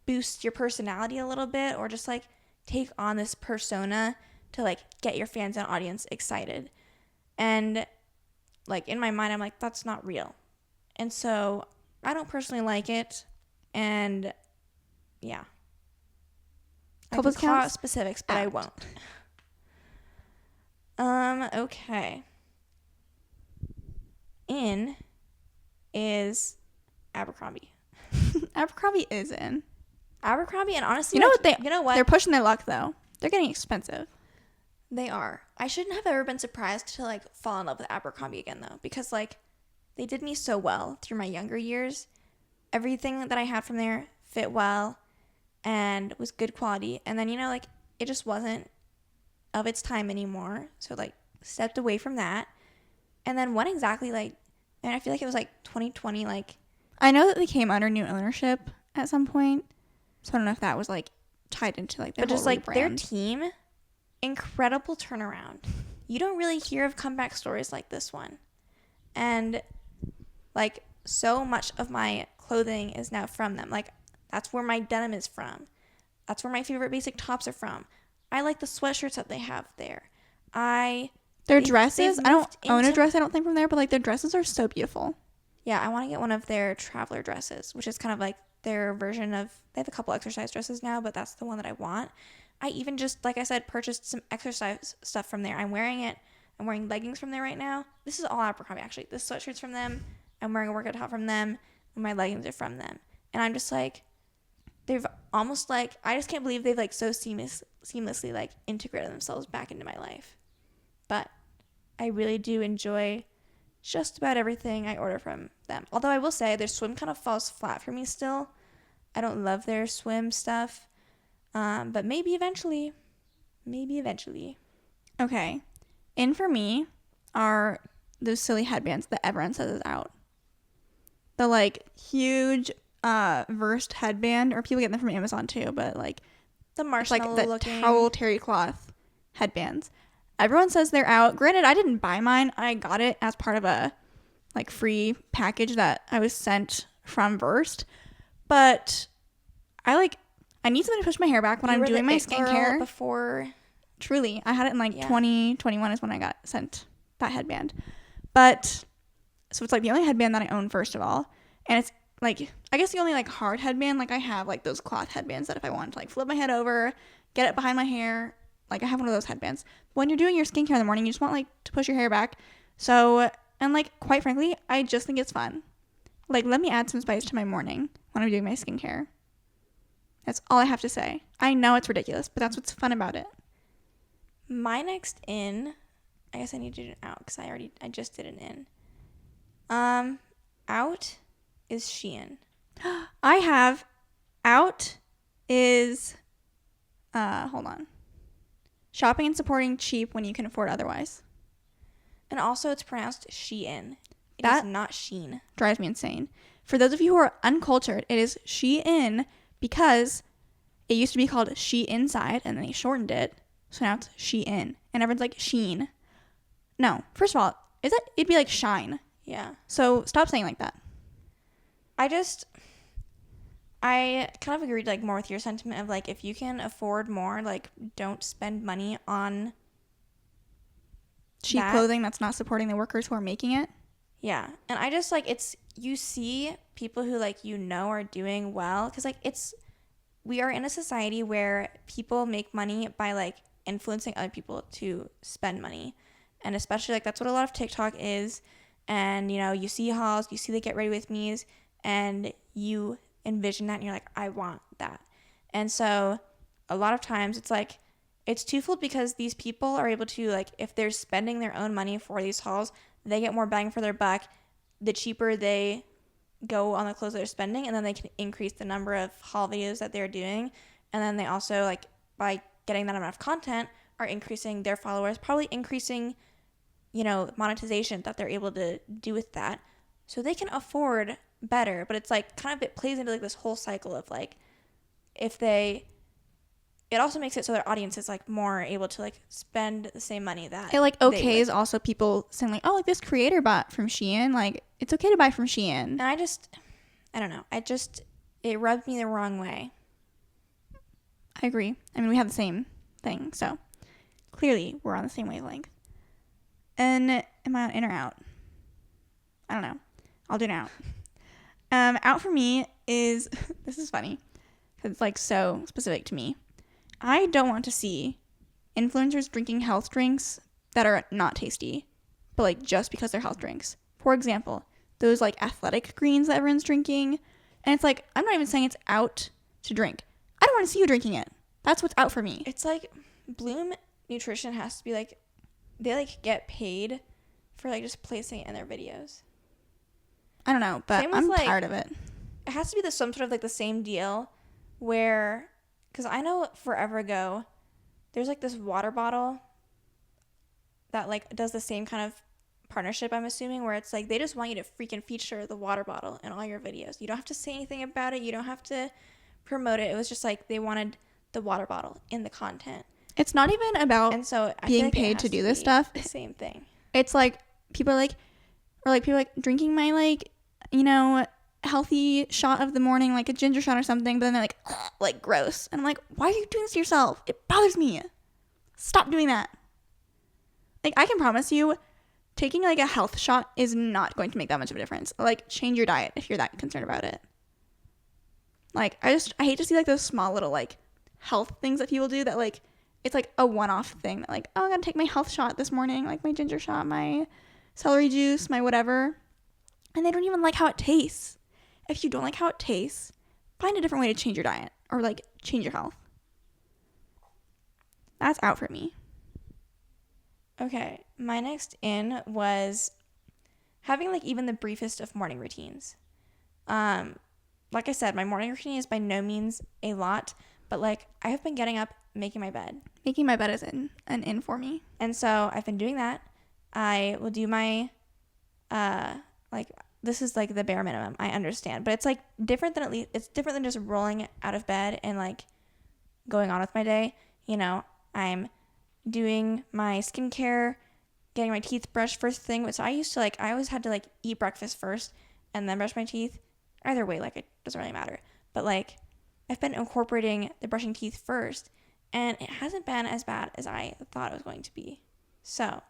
[SPEAKER 1] boost your personality a little bit, or just like take on this persona to like get your fans and audience excited. And like in my mind, I'm like, that's not real. And so I don't personally like it. And yeah.
[SPEAKER 2] Couples
[SPEAKER 1] I can call out
[SPEAKER 2] counts?
[SPEAKER 1] specifics, but I won't. Okay. In is Abercrombie.
[SPEAKER 2] Abercrombie is in.
[SPEAKER 1] Abercrombie, and honestly,
[SPEAKER 2] You
[SPEAKER 1] you know what?
[SPEAKER 2] They're pushing their luck though. They're getting expensive.
[SPEAKER 1] They are. I shouldn't have ever been surprised to like fall in love with Abercrombie again though, because like they did me so well through my younger years. Everything that I had from there fit well and was good quality. And then, you know, like it just wasn't of its time anymore. So like stepped away from that. And then when exactly, like, and I feel like it was like 2020, like,
[SPEAKER 2] I know that they came under new ownership at some point. So I don't know if that was like tied into like their
[SPEAKER 1] but just
[SPEAKER 2] whole
[SPEAKER 1] like their
[SPEAKER 2] rebrand.
[SPEAKER 1] team, incredible turnaround. You don't really hear of comeback stories like this one. And like so much of my clothing is now from them. Like that's where my denim is from. That's where my favorite basic tops are from. I like the sweatshirts that they have there.
[SPEAKER 2] Their dresses,
[SPEAKER 1] they've
[SPEAKER 2] I don't
[SPEAKER 1] moved
[SPEAKER 2] own a
[SPEAKER 1] into-
[SPEAKER 2] dress, I don't think, from there, but like their dresses are so beautiful.
[SPEAKER 1] Yeah, I want to get one of their traveler dresses, which is kind of like their version of, they have a couple exercise dresses now, but that's the one that I want. I even just, like I said, purchased some exercise stuff from there. I'm wearing it. I'm wearing leggings from there right now. This is all Abercrombie, actually. The sweatshirt's from them. I'm wearing a workout top from them. And my leggings are from them. And I'm just like, they've almost like, I just can't believe they've like so seamlessly like integrated themselves back into my life. But I really do enjoy just about everything I order from them. Although I will say their swim kind of falls flat for me still. I don't love their swim stuff. But maybe eventually.
[SPEAKER 2] Okay. In for me are those silly headbands that everyone says is out. The like huge versed headband, or people get them from Amazon too, but like
[SPEAKER 1] The
[SPEAKER 2] it's
[SPEAKER 1] marshmallow
[SPEAKER 2] like the
[SPEAKER 1] looking.
[SPEAKER 2] towel terry cloth headbands. Everyone says they're out. Granted, I didn't buy mine. I got it as part of a like free package that I was sent from Versed. But I need something to push my hair back when
[SPEAKER 1] You
[SPEAKER 2] I'm
[SPEAKER 1] were the
[SPEAKER 2] doing my
[SPEAKER 1] it girl
[SPEAKER 2] skincare.
[SPEAKER 1] before.
[SPEAKER 2] Truly, I had it in like
[SPEAKER 1] Yeah.
[SPEAKER 2] 2021 is when I got sent that headband. But so it's like the only headband that I own, first of all, and it's like I guess the only like hard headband. Like I have like those cloth headbands that if I want to like flip my head over, get it behind my hair, Like I have one of those headbands. When you're doing your skincare in the morning, you just want like to push your hair back. So, and like quite frankly, I just think it's fun. Like let me add some spice to my morning when I'm doing my skincare. That's all I have to say. I know it's ridiculous, but that's what's fun about it.
[SPEAKER 1] My next in, I guess I need to do an out because I just did an in. Out is Shein.
[SPEAKER 2] I have out is hold on. Shopping and supporting cheap when you can afford otherwise.
[SPEAKER 1] And also it's pronounced Shein. It
[SPEAKER 2] That
[SPEAKER 1] is not Sheen.
[SPEAKER 2] Drives me insane. For those of you who are uncultured, it is Shein because it used to be called She Inside and then they shortened it. So now it's Shein. And everyone's like Sheen. No. First of all, it'd be like shine.
[SPEAKER 1] Yeah.
[SPEAKER 2] So stop saying like that.
[SPEAKER 1] I kind of agreed like more with your sentiment of like if you can afford more, like don't spend money on
[SPEAKER 2] cheap clothing that's not supporting the workers who are making it.
[SPEAKER 1] Yeah. And I just like you see people who like are doing well because like we are in a society where people make money by like influencing other people to spend money. And especially like that's what a lot of TikTok is. And you see hauls, you see the get ready with me's, and you envision that and you're like, I want that. And so a lot of times it's like it's twofold because these people are able to like if they're spending their own money for these hauls, they get more bang for their buck the cheaper they go on the clothes they're spending, and then they can increase the number of haul videos that they're doing. And then they also like by getting that amount of content are increasing their followers, probably increasing monetization that they're able to do with that, so they can afford better. But it's like kind of it plays into like this whole cycle of like it also makes it so their audience is like more able to like spend the same money that
[SPEAKER 2] it like okays also people saying like, oh, like this creator bought from Shein, like it's okay to buy from Shein.
[SPEAKER 1] And I don't know, it rubbed me the wrong way.
[SPEAKER 2] I agree. I mean, we have the same thing, so clearly we're on the same wavelength. And am I on in or out? I don't know. I'll do an out. Out for me is this is funny because it's like so specific to me. I don't want to see influencers drinking health drinks that are not tasty, but like just because they're health drinks. For example, those like athletic greens that everyone's drinking, and it's like I'm not even saying it's out to drink. I don't want to see you drinking it. That's what's out for me.
[SPEAKER 1] It's like Bloom Nutrition has to be like they like get paid for like just placing it in their videos.
[SPEAKER 2] I don't know, but I'm like, tired of it.
[SPEAKER 1] It has to be some sort of like the same deal where, because I know forever ago, there's like this water bottle that like does the same kind of partnership, I'm assuming, where it's like they just want you to freaking feature the water bottle in all your videos. You don't have to say anything about it. You don't have to promote it. It was just like they wanted the water bottle in the content.
[SPEAKER 2] It's not even about being paid to do this stuff.
[SPEAKER 1] The same thing.
[SPEAKER 2] It's like people are like, or like people like drinking my like, healthy shot of the morning, like a ginger shot or something, but then they're like gross. And I'm like, why are you doing this to yourself? It bothers me. Stop doing that. Like I can promise you, taking like a health shot is not going to make that much of a difference. Like change your diet if you're that concerned about it. Like I hate to see like those small little like health things that people do that like it's like a one-off thing that like, oh, I gotta take my health shot this morning, like my ginger shot, my celery juice, my whatever. And they don't even like how it tastes. If you don't like how it tastes, find a different way to change your diet or like change your health. That's out for me.
[SPEAKER 1] Okay, my next in was having like even the briefest of morning routines. Like I said, my morning routine is by no means a lot, but like I have been getting up, making my bed.
[SPEAKER 2] Making my bed is an in for me.
[SPEAKER 1] And so I've been doing that. I will do my like this is like the bare minimum, I understand, but it's like different than it's different than just rolling out of bed and like going on with my day. I'm doing my skincare, getting my teeth brushed first thing. So I always had to like eat breakfast first and then brush my teeth. Either way, like it doesn't really matter. But like I've been incorporating the brushing teeth first, and it hasn't been as bad as I thought it was going to be. So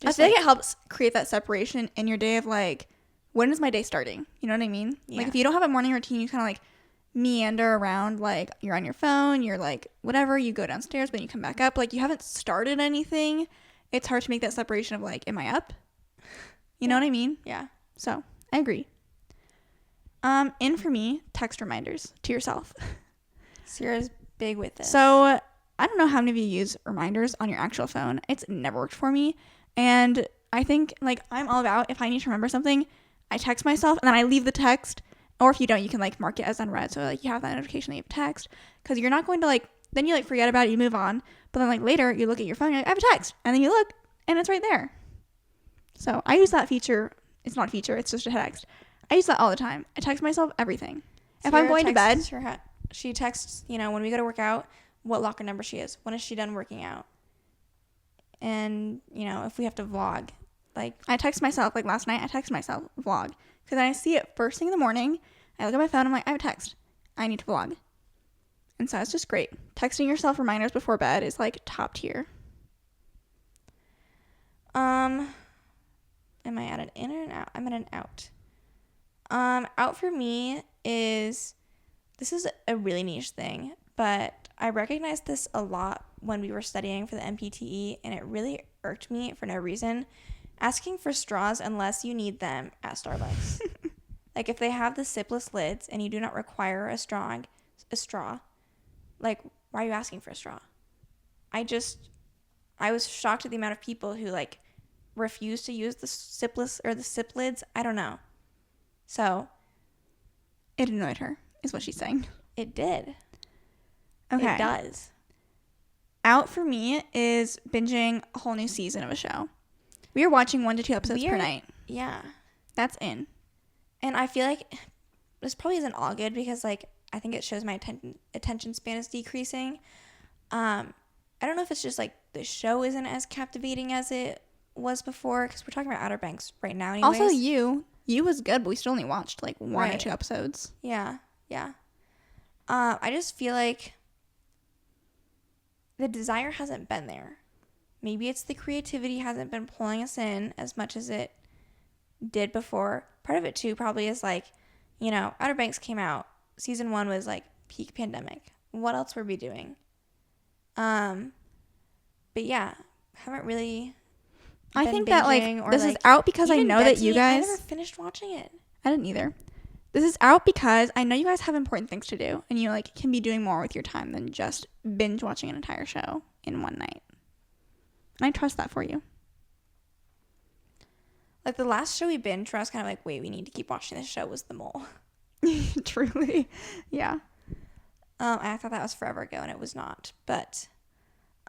[SPEAKER 2] I feel like it helps create that separation in your day of like, when is my day starting? You know what I mean? Yeah. Like if you don't have a morning routine, you kind of like meander around, like you're on your phone, you're like whatever, you go downstairs, but then you come back up, like you haven't started anything. It's hard to make that separation of like, am I up? You know what I mean?
[SPEAKER 1] Yeah.
[SPEAKER 2] So I agree. In for me, text reminders to yourself.
[SPEAKER 1] Ciera's big with this.
[SPEAKER 2] So I don't know how many of you use reminders on your actual phone. It's never worked for me. And I think like I'm all about, if I need to remember something, I text myself and then I leave the text. Or if you don't, you can like mark it as unread. So like you have that notification that you have text. Because you're not going to like, then you like forget about it, you move on. But then like later you look at your phone, you're like, I have a text. And then you look and it's right there. So I use that feature. It's not a feature, it's just a text. I use that all the time. I text myself everything. If I'm going to bed.
[SPEAKER 1] She texts, you know, when we go to work out, what locker number she is. When is she done working out? And, you know, if we have to vlog. Like,
[SPEAKER 2] I text myself, like last night, I text myself, vlog. Because I see it first thing in the morning. I look at my phone, I'm like, I have a text. I need to vlog. And so it's just great. Texting yourself reminders before bed is like top tier.
[SPEAKER 1] Am I at an in or an out? I'm at an out. Out for me is, this is a really niche thing, but I recognized this a lot when we were studying for the MPTE, and it really irked me for no reason. Asking for straws unless you need them at Starbucks. Like if they have the sipless lids and you do not require a straw, like why are you asking for a straw? I was shocked at the amount of people who like refuse to use the sipless or the sip lids. I don't know. So
[SPEAKER 2] it annoyed her, is what she's saying.
[SPEAKER 1] It did.
[SPEAKER 2] Okay.
[SPEAKER 1] It does.
[SPEAKER 2] Out for me is binging a whole new season of a show. We are watching 1 to 2 episodes per night.
[SPEAKER 1] Yeah.
[SPEAKER 2] That's in.
[SPEAKER 1] And I feel like this probably isn't all good because like I think it shows my attention span is decreasing. I don't know if it's just like the show isn't as captivating as it was before because we're talking about Outer Banks right now anyways.
[SPEAKER 2] Also you was good, but we still only watched like 1 or 2 episodes.
[SPEAKER 1] Yeah. I just feel like the desire hasn't been there. Maybe it's the creativity hasn't been pulling us in as much as it did before. Part of it too probably is like, you know, Outer Banks came out. Season 1 was like peak pandemic. What else were we doing? But yeah, haven't really.
[SPEAKER 2] I think that like this is out because I know that you guys.
[SPEAKER 1] I never finished watching it.
[SPEAKER 2] I didn't either. This is out because I know you guys have important things to do, and you like can be doing more with your time than just binge watching an entire show in one night. And I trust that for you.
[SPEAKER 1] Like the last show we binged, where I was kind of like, wait, we need to keep watching this show, was The Mole.
[SPEAKER 2] Truly, yeah.
[SPEAKER 1] I thought that was forever ago, and it was not. But,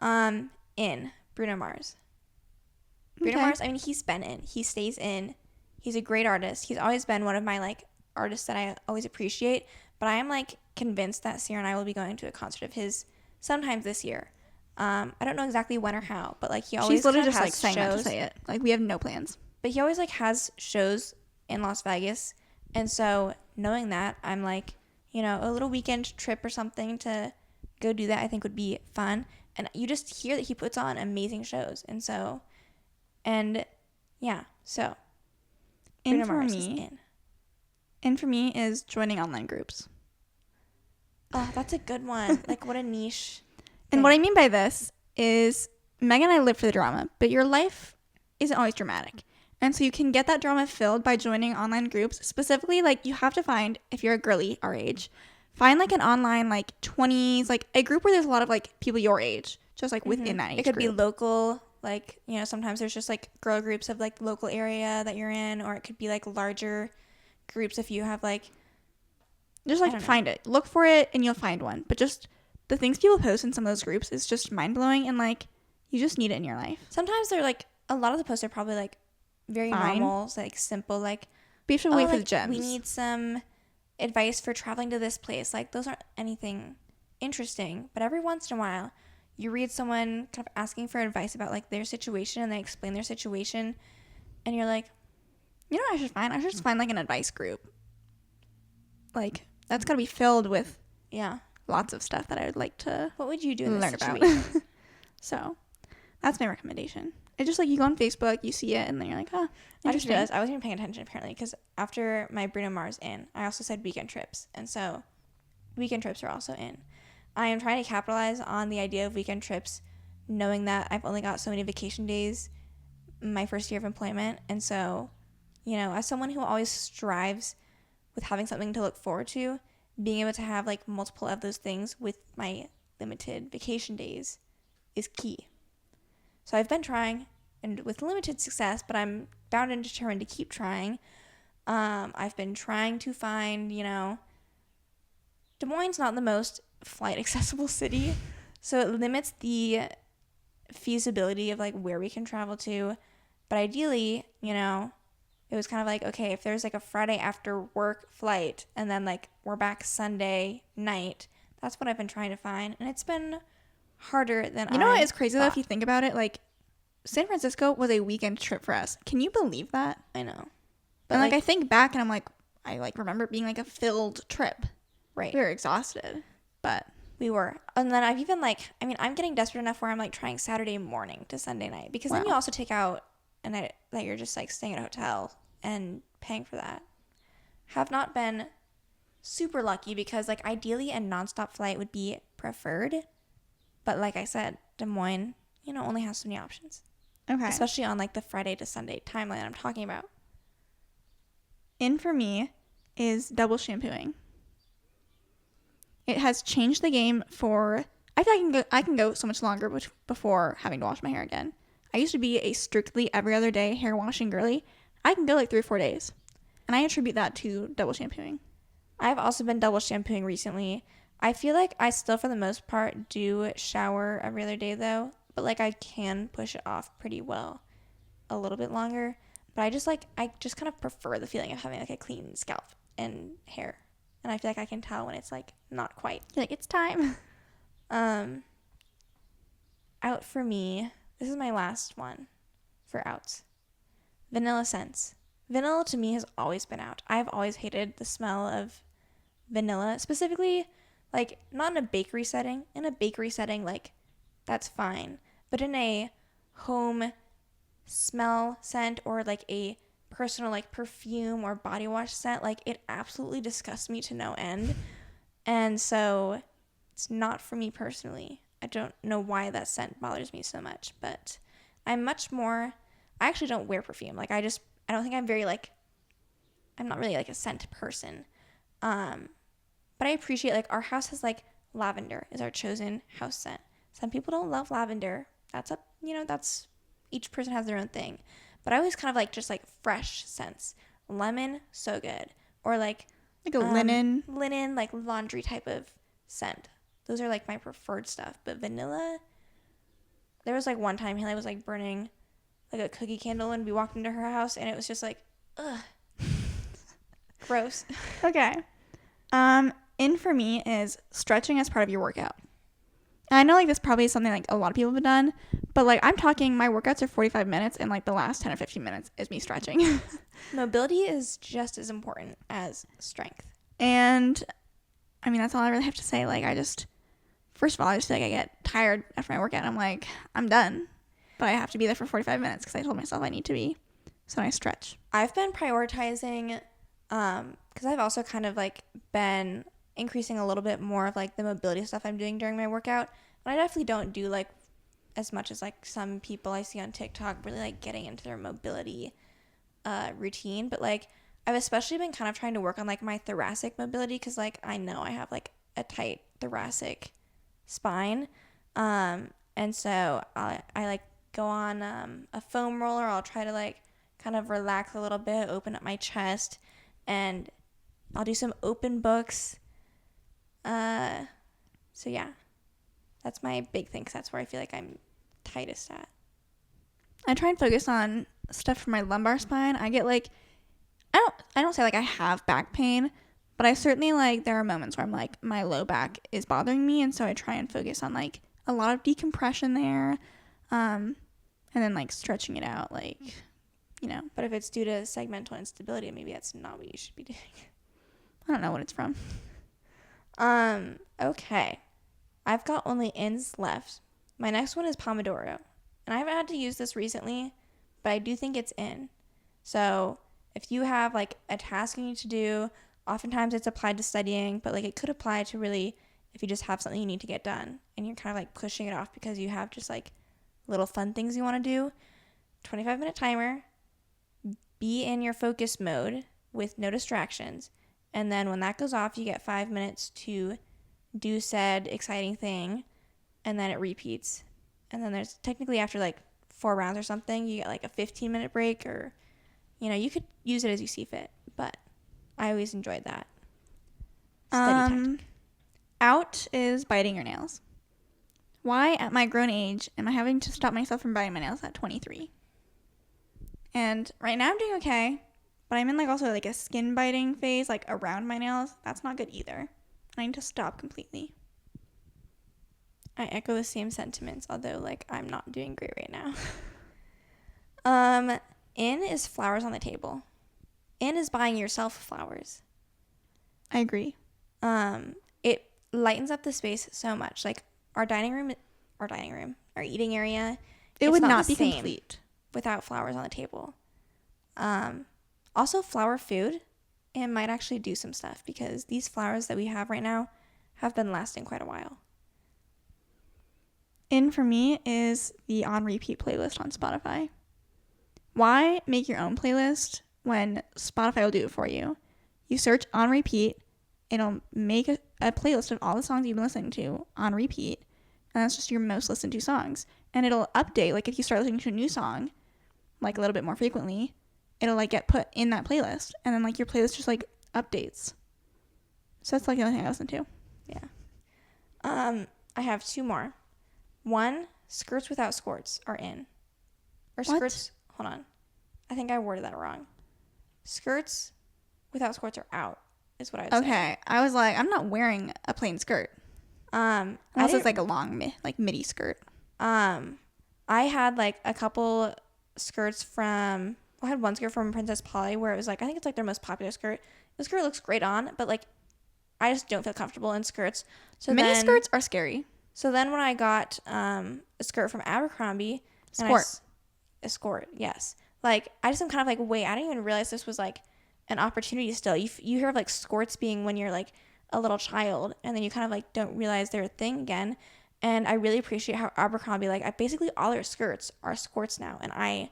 [SPEAKER 1] in Bruno Mars. Bruno Mars, I mean, he's been in. He stays in. He's a great artist. He's always been one of my, like, artists that I always appreciate. But I am, like, convinced that Ciera and I will be going to a concert of his sometime this year. I don't know exactly when or how, but, like, he always
[SPEAKER 2] She's literally just,
[SPEAKER 1] has
[SPEAKER 2] like, saying that to say it. Like, we have no plans.
[SPEAKER 1] But he always, like, has shows in Las Vegas. And so, knowing that, I'm, like, you know, a little weekend trip or something to go do that I think would be fun. And you just hear that he puts on amazing shows. And so... And yeah, so
[SPEAKER 2] in for me is joining online groups.
[SPEAKER 1] Oh, that's a good one. Like what a niche thing.
[SPEAKER 2] And what I mean by this is Megan and I live for the drama, but your life isn't always dramatic. And so you can get that drama filled by joining online groups. Specifically, like you have to find, if you're a girly our age, find like an online like 20s, like a group where there's a lot of like people your age, just like within that age group.
[SPEAKER 1] It could be local. Like, you know, sometimes there's just, like, girl groups of, like, the local area that you're in. Or it could be, like, larger groups if you have, like...
[SPEAKER 2] Just, like, find it. Look for it, and you'll find one. But just the things people post in some of those groups is just mind-blowing. And, like, you just need it in your life.
[SPEAKER 1] Sometimes they're, like... A lot of the posts are probably, like, very normal. Like, simple. Like...
[SPEAKER 2] But you should wait for the gems.
[SPEAKER 1] We need some advice for traveling to this place. Like, those aren't anything interesting. But every once in a while... You read someone kind of asking for advice about, like, their situation, and they explain their situation, and you're like,
[SPEAKER 2] you know what I should find? I should just find, like, an advice group. Like, that's got to be filled with lots of stuff that I would like to
[SPEAKER 1] What would you do in
[SPEAKER 2] learn
[SPEAKER 1] this
[SPEAKER 2] about.
[SPEAKER 1] situation?
[SPEAKER 2] So, that's my recommendation. It's just, like, you go on Facebook, you see it, and then you're like, oh, interesting.
[SPEAKER 1] I wasn't even paying attention, apparently, because after my Bruno Mars I also said weekend trips, and so weekend trips are also in. I am trying to capitalize on the idea of weekend trips, knowing that I've only got so many vacation days my first year of employment. And so, as someone who always strives with having something to look forward to, being able to have like multiple of those things with my limited vacation days is key. So I've been trying, and with limited success, but I'm bound and determined to keep trying. I've been trying to find, Des Moines not the most flight accessible city, so it limits the feasibility of like where we can travel to. But ideally, it was kind of like, okay, if there's like a Friday after work flight and then like we're back Sunday night, that's what I've been trying to find. And it's been harder than
[SPEAKER 2] You know what is crazy
[SPEAKER 1] thought.
[SPEAKER 2] though, if you think about it? Like, San Francisco was a weekend trip for us. Can you believe that?
[SPEAKER 1] I know. But
[SPEAKER 2] And like I think back and I'm like, I like remember it being like a filled trip.
[SPEAKER 1] right.
[SPEAKER 2] We were exhausted, but
[SPEAKER 1] We were. And then I've even like, I'm getting desperate enough where I'm like trying Saturday morning to Sunday night, because then
[SPEAKER 2] Wow.
[SPEAKER 1] you also take out a night that you're just like staying at a hotel and paying for that. Have not been super lucky, because like ideally a nonstop flight would be preferred. But like I said, Des Moines, only has so many options,
[SPEAKER 2] okay.
[SPEAKER 1] especially on like the Friday to Sunday timeline I'm talking about.
[SPEAKER 2] In for me is double shampooing. It has changed the game for. I feel like I can go so much longer before having to wash my hair again. I used to be a strictly every other day hair washing girly. I can go like 3 or 4 days, and I attribute that to double shampooing.
[SPEAKER 1] I've also been double shampooing recently. I feel like I still, for the most part, do shower every other day though, but like I can push it off pretty well a little bit longer. But I just kind of prefer the feeling of having like a clean scalp and hair. And I feel like I can tell when it's like not quite.
[SPEAKER 2] You're like, it's time.
[SPEAKER 1] Out for me, this is my last one for outs. Vanilla scents. Vanilla to me has always been out. I've always hated the smell of vanilla, specifically like not in a bakery setting. In a bakery setting, like that's fine. But in a home smell scent or like a personal like perfume or body wash scent, like it absolutely disgusts me to no end. And so it's not for me personally. I don't know why that scent bothers me so much, but I'm much more, I actually don't wear perfume. Like I don't think I'm very like, I'm not really like a scent person. But I appreciate like our house has like lavender is our chosen house scent. Some people don't love lavender. That's that's each person has their own thing. But I always kind of like just like fresh scents. Lemon, so good. Or like
[SPEAKER 2] A linen.
[SPEAKER 1] Linen, like laundry type of scent. Those are like my preferred stuff. But vanilla, there was like one time Haley was like burning like a cookie candle and we walked into her house and it was just like, ugh. Gross.
[SPEAKER 2] Okay. In for me is stretching as part of your workout. And I know like this probably is something like a lot of people have done, but like I'm talking my workouts are 45 minutes and like the last 10 or 15 minutes is me stretching.
[SPEAKER 1] Mobility is just as important as strength.
[SPEAKER 2] And I mean, that's all I really have to say. Like first of all, I just feel like I get tired after my workout. I'm like, I'm done. But I have to be there for 45 minutes because I told myself I need to be. So I stretch.
[SPEAKER 1] I've been prioritizing, because I've also kind of like been increasing a little bit more of like the mobility stuff I'm doing during my workout. But I definitely don't do like as much as like some people I see on TikTok really like getting into their mobility routine. But like I've especially been kind of trying to work on like my thoracic mobility, because like I know I have like a tight thoracic spine. And so I like go on a foam roller. I'll try to like kind of relax a little bit, open up my chest, and I'll do some open books. So yeah, that's my big thing, 'cause that's where I feel like I'm tightest at.
[SPEAKER 2] I try and focus on stuff for my lumbar spine. I get like, I don't say like I have back pain, but I certainly like there are moments where I'm like my low back is bothering me, and so I try and focus on like a lot of decompression there, and then like stretching it out, like,
[SPEAKER 1] But if it's due to segmental instability, maybe that's not what you should be doing.
[SPEAKER 2] I don't know what it's from.
[SPEAKER 1] Okay. I've got only ins left. My next one is Pomodoro. And I haven't had to use this recently, but I do think it's in. So if you have like a task you need to do, oftentimes it's applied to studying, but like it could apply to really if you just have something you need to get done and you're kind of like pushing it off because you have just like little fun things you want to do. 25-minute timer, be in your focus mode with no distractions, and then when that goes off, you get 5 minutes to do said exciting thing, and then it repeats. And then there's technically after like 4 rounds or something, you get like a 15-minute break, or you could use it as you see fit, but I always enjoyed that. Study tactic.
[SPEAKER 2] Out is biting your nails. Why at my grown age am I having to stop myself from biting my nails at 23? And right now I'm doing okay, but I'm in like also like a skin biting phase, like around my nails. That's not good either. I need to stop completely.
[SPEAKER 1] I echo the same sentiments, although like I'm not doing great right now. In is flowers on the table. In is buying yourself flowers.
[SPEAKER 2] I agree.
[SPEAKER 1] It lightens up the space so much. Like our eating area.
[SPEAKER 2] It would not be complete
[SPEAKER 1] without flowers on the table. Also flower food. It might actually do some stuff because these flowers that we have right now have been lasting quite a while.
[SPEAKER 2] In for me is the on repeat playlist on Spotify. Why make your own playlist when Spotify will do it for you? You search on repeat, it'll make a playlist of all the songs you've been listening to on repeat, and that's just your most listened to songs. And it'll update, like if you start listening to a new song, like a little bit more frequently, it'll like get put in that playlist, and then like your playlist just like updates. So that's like the only thing I listen to.
[SPEAKER 1] Yeah. I have 2 more. 1, skirts without skirts are in. Or skirts, hold on. I think I worded that wrong. Skirts without skirts are out, is what I was saying.
[SPEAKER 2] Okay. I was like, I'm not wearing a plain skirt. Unless it's like a long, like midi skirt.
[SPEAKER 1] I had like a couple skirts I had one skirt from Princess Polly where it was like, I think it's like their most popular skirt. The skirt looks great on, but like, I just don't feel comfortable in skirts. So
[SPEAKER 2] mini skirts are scary.
[SPEAKER 1] So then when I got a skirt from Abercrombie. A skirt, yes. Like, I just am kind of like, wait, I didn't even realize this was like an opportunity still. You hear of like skirts being when you're like a little child, and then you kind of like don't realize they're a thing again. And I really appreciate how Abercrombie, like basically all their skirts are skirts now. And I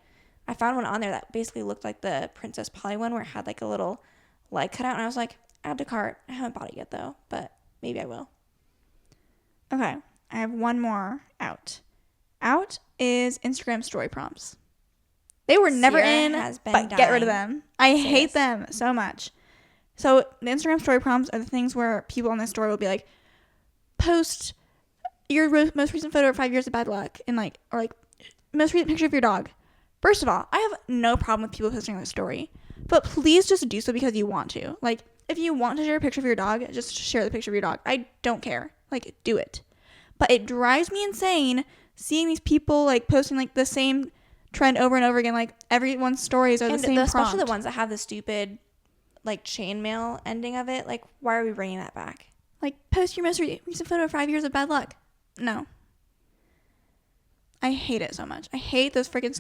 [SPEAKER 1] found one on there that basically looked like the Princess Polly one where it had like a little leg cut out. And I was like, add to cart. I haven't bought it yet though, but maybe I will.
[SPEAKER 2] Okay. I have one more out. Out is Instagram story prompts. They were never in, but get rid of them. I hate them so much. So the Instagram story prompts are the things where people on the story will be like, post your most recent photo of 5 years of bad luck, and like, or like most recent picture of your dog. First of all, I have no problem with people posting their story, but please just do so because you want to. Like, if you want to share a picture of your dog, just share the picture of your dog. I don't care. Like, do it. But it drives me insane seeing these people like posting like the same trend over and over again. Like everyone's stories are the same prompt.
[SPEAKER 1] Especially the ones that have the stupid like chainmail ending of it. Like, why are we bringing that back?
[SPEAKER 2] Like, post your most recent photo of 5 years of bad luck. No. I hate it so much. I hate those freaking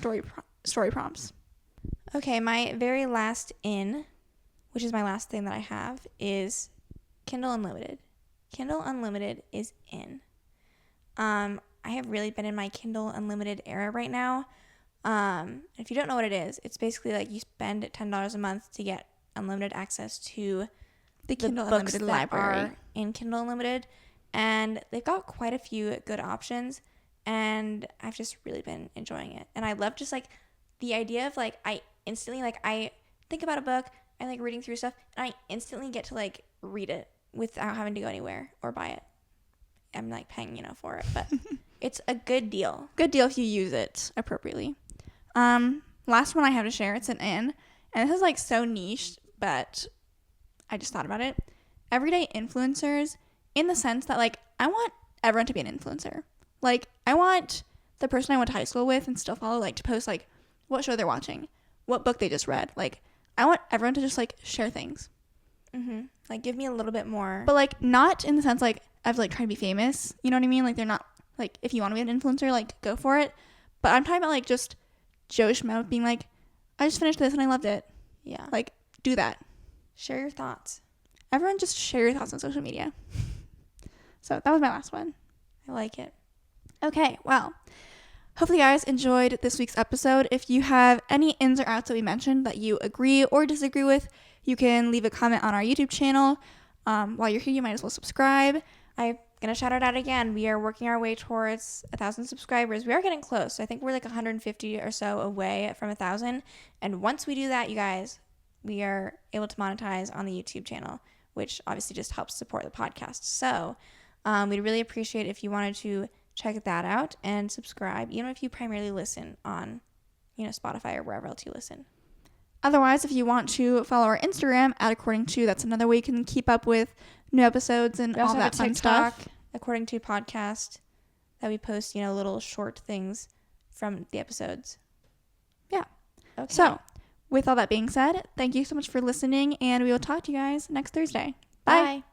[SPEAKER 2] story prompts.
[SPEAKER 1] Okay, my very last which is my last thing that I have, is Kindle Unlimited. Kindle Unlimited is in. I have really been in my Kindle Unlimited era right now. If you don't know what it is, it's basically like you spend $10 a month to get unlimited access to
[SPEAKER 2] the Kindle
[SPEAKER 1] books
[SPEAKER 2] Unlimited
[SPEAKER 1] that
[SPEAKER 2] library
[SPEAKER 1] are in Kindle Unlimited, and they've got quite a few good options, and I've just really been enjoying it. And I love just like the idea of like I think about a book, I like reading through stuff, and I instantly get to like read it without having to go anywhere or buy it. I'm like paying, for it, but it's a good deal.
[SPEAKER 2] Good deal if you use it appropriately. Last one I have to share, it's an in, and this is like so niche, but I just thought about it. Everyday influencers, in the sense that like I want everyone to be an influencer. Like I want the person I went to high school with and still follow like to post like what show they're watching, what book they just read. Like I want everyone to just like share things.
[SPEAKER 1] Like give me a little bit more,
[SPEAKER 2] but like not in the sense like I've like trying to be famous. You know what I mean? Like they're not like, if you want to be an influencer, like go for it. But I'm talking about like just Joe Schmo being like, I just finished this and I loved it.
[SPEAKER 1] Yeah.
[SPEAKER 2] Like do that.
[SPEAKER 1] Share your thoughts.
[SPEAKER 2] everyone just share your thoughts on social media. So that was my last one.
[SPEAKER 1] I like it.
[SPEAKER 2] Okay, well, hopefully you guys enjoyed this week's episode. If you have any ins or outs that we mentioned that you agree or disagree with, you can leave a comment on our YouTube channel. While you're here, you might as well subscribe.
[SPEAKER 1] I'm going to shout it out again. We are working our way towards 1,000 subscribers. We are getting close. So I think we're like 150 or so away from 1,000. And once we do that, you guys, we are able to monetize on the YouTube channel, which obviously just helps support the podcast. So we'd really appreciate if you wanted to check that out and subscribe, even if you primarily listen on, Spotify or wherever else you listen.
[SPEAKER 2] Otherwise, if you want to follow our Instagram at According To, that's another way you can keep up with new episodes and all that fun stuff.
[SPEAKER 1] According To podcast, that we post, little short things from the episodes.
[SPEAKER 2] Yeah.
[SPEAKER 1] Okay.
[SPEAKER 2] So, with all that being said, thank you so much for listening, and we will talk to you guys next Thursday.
[SPEAKER 1] Bye.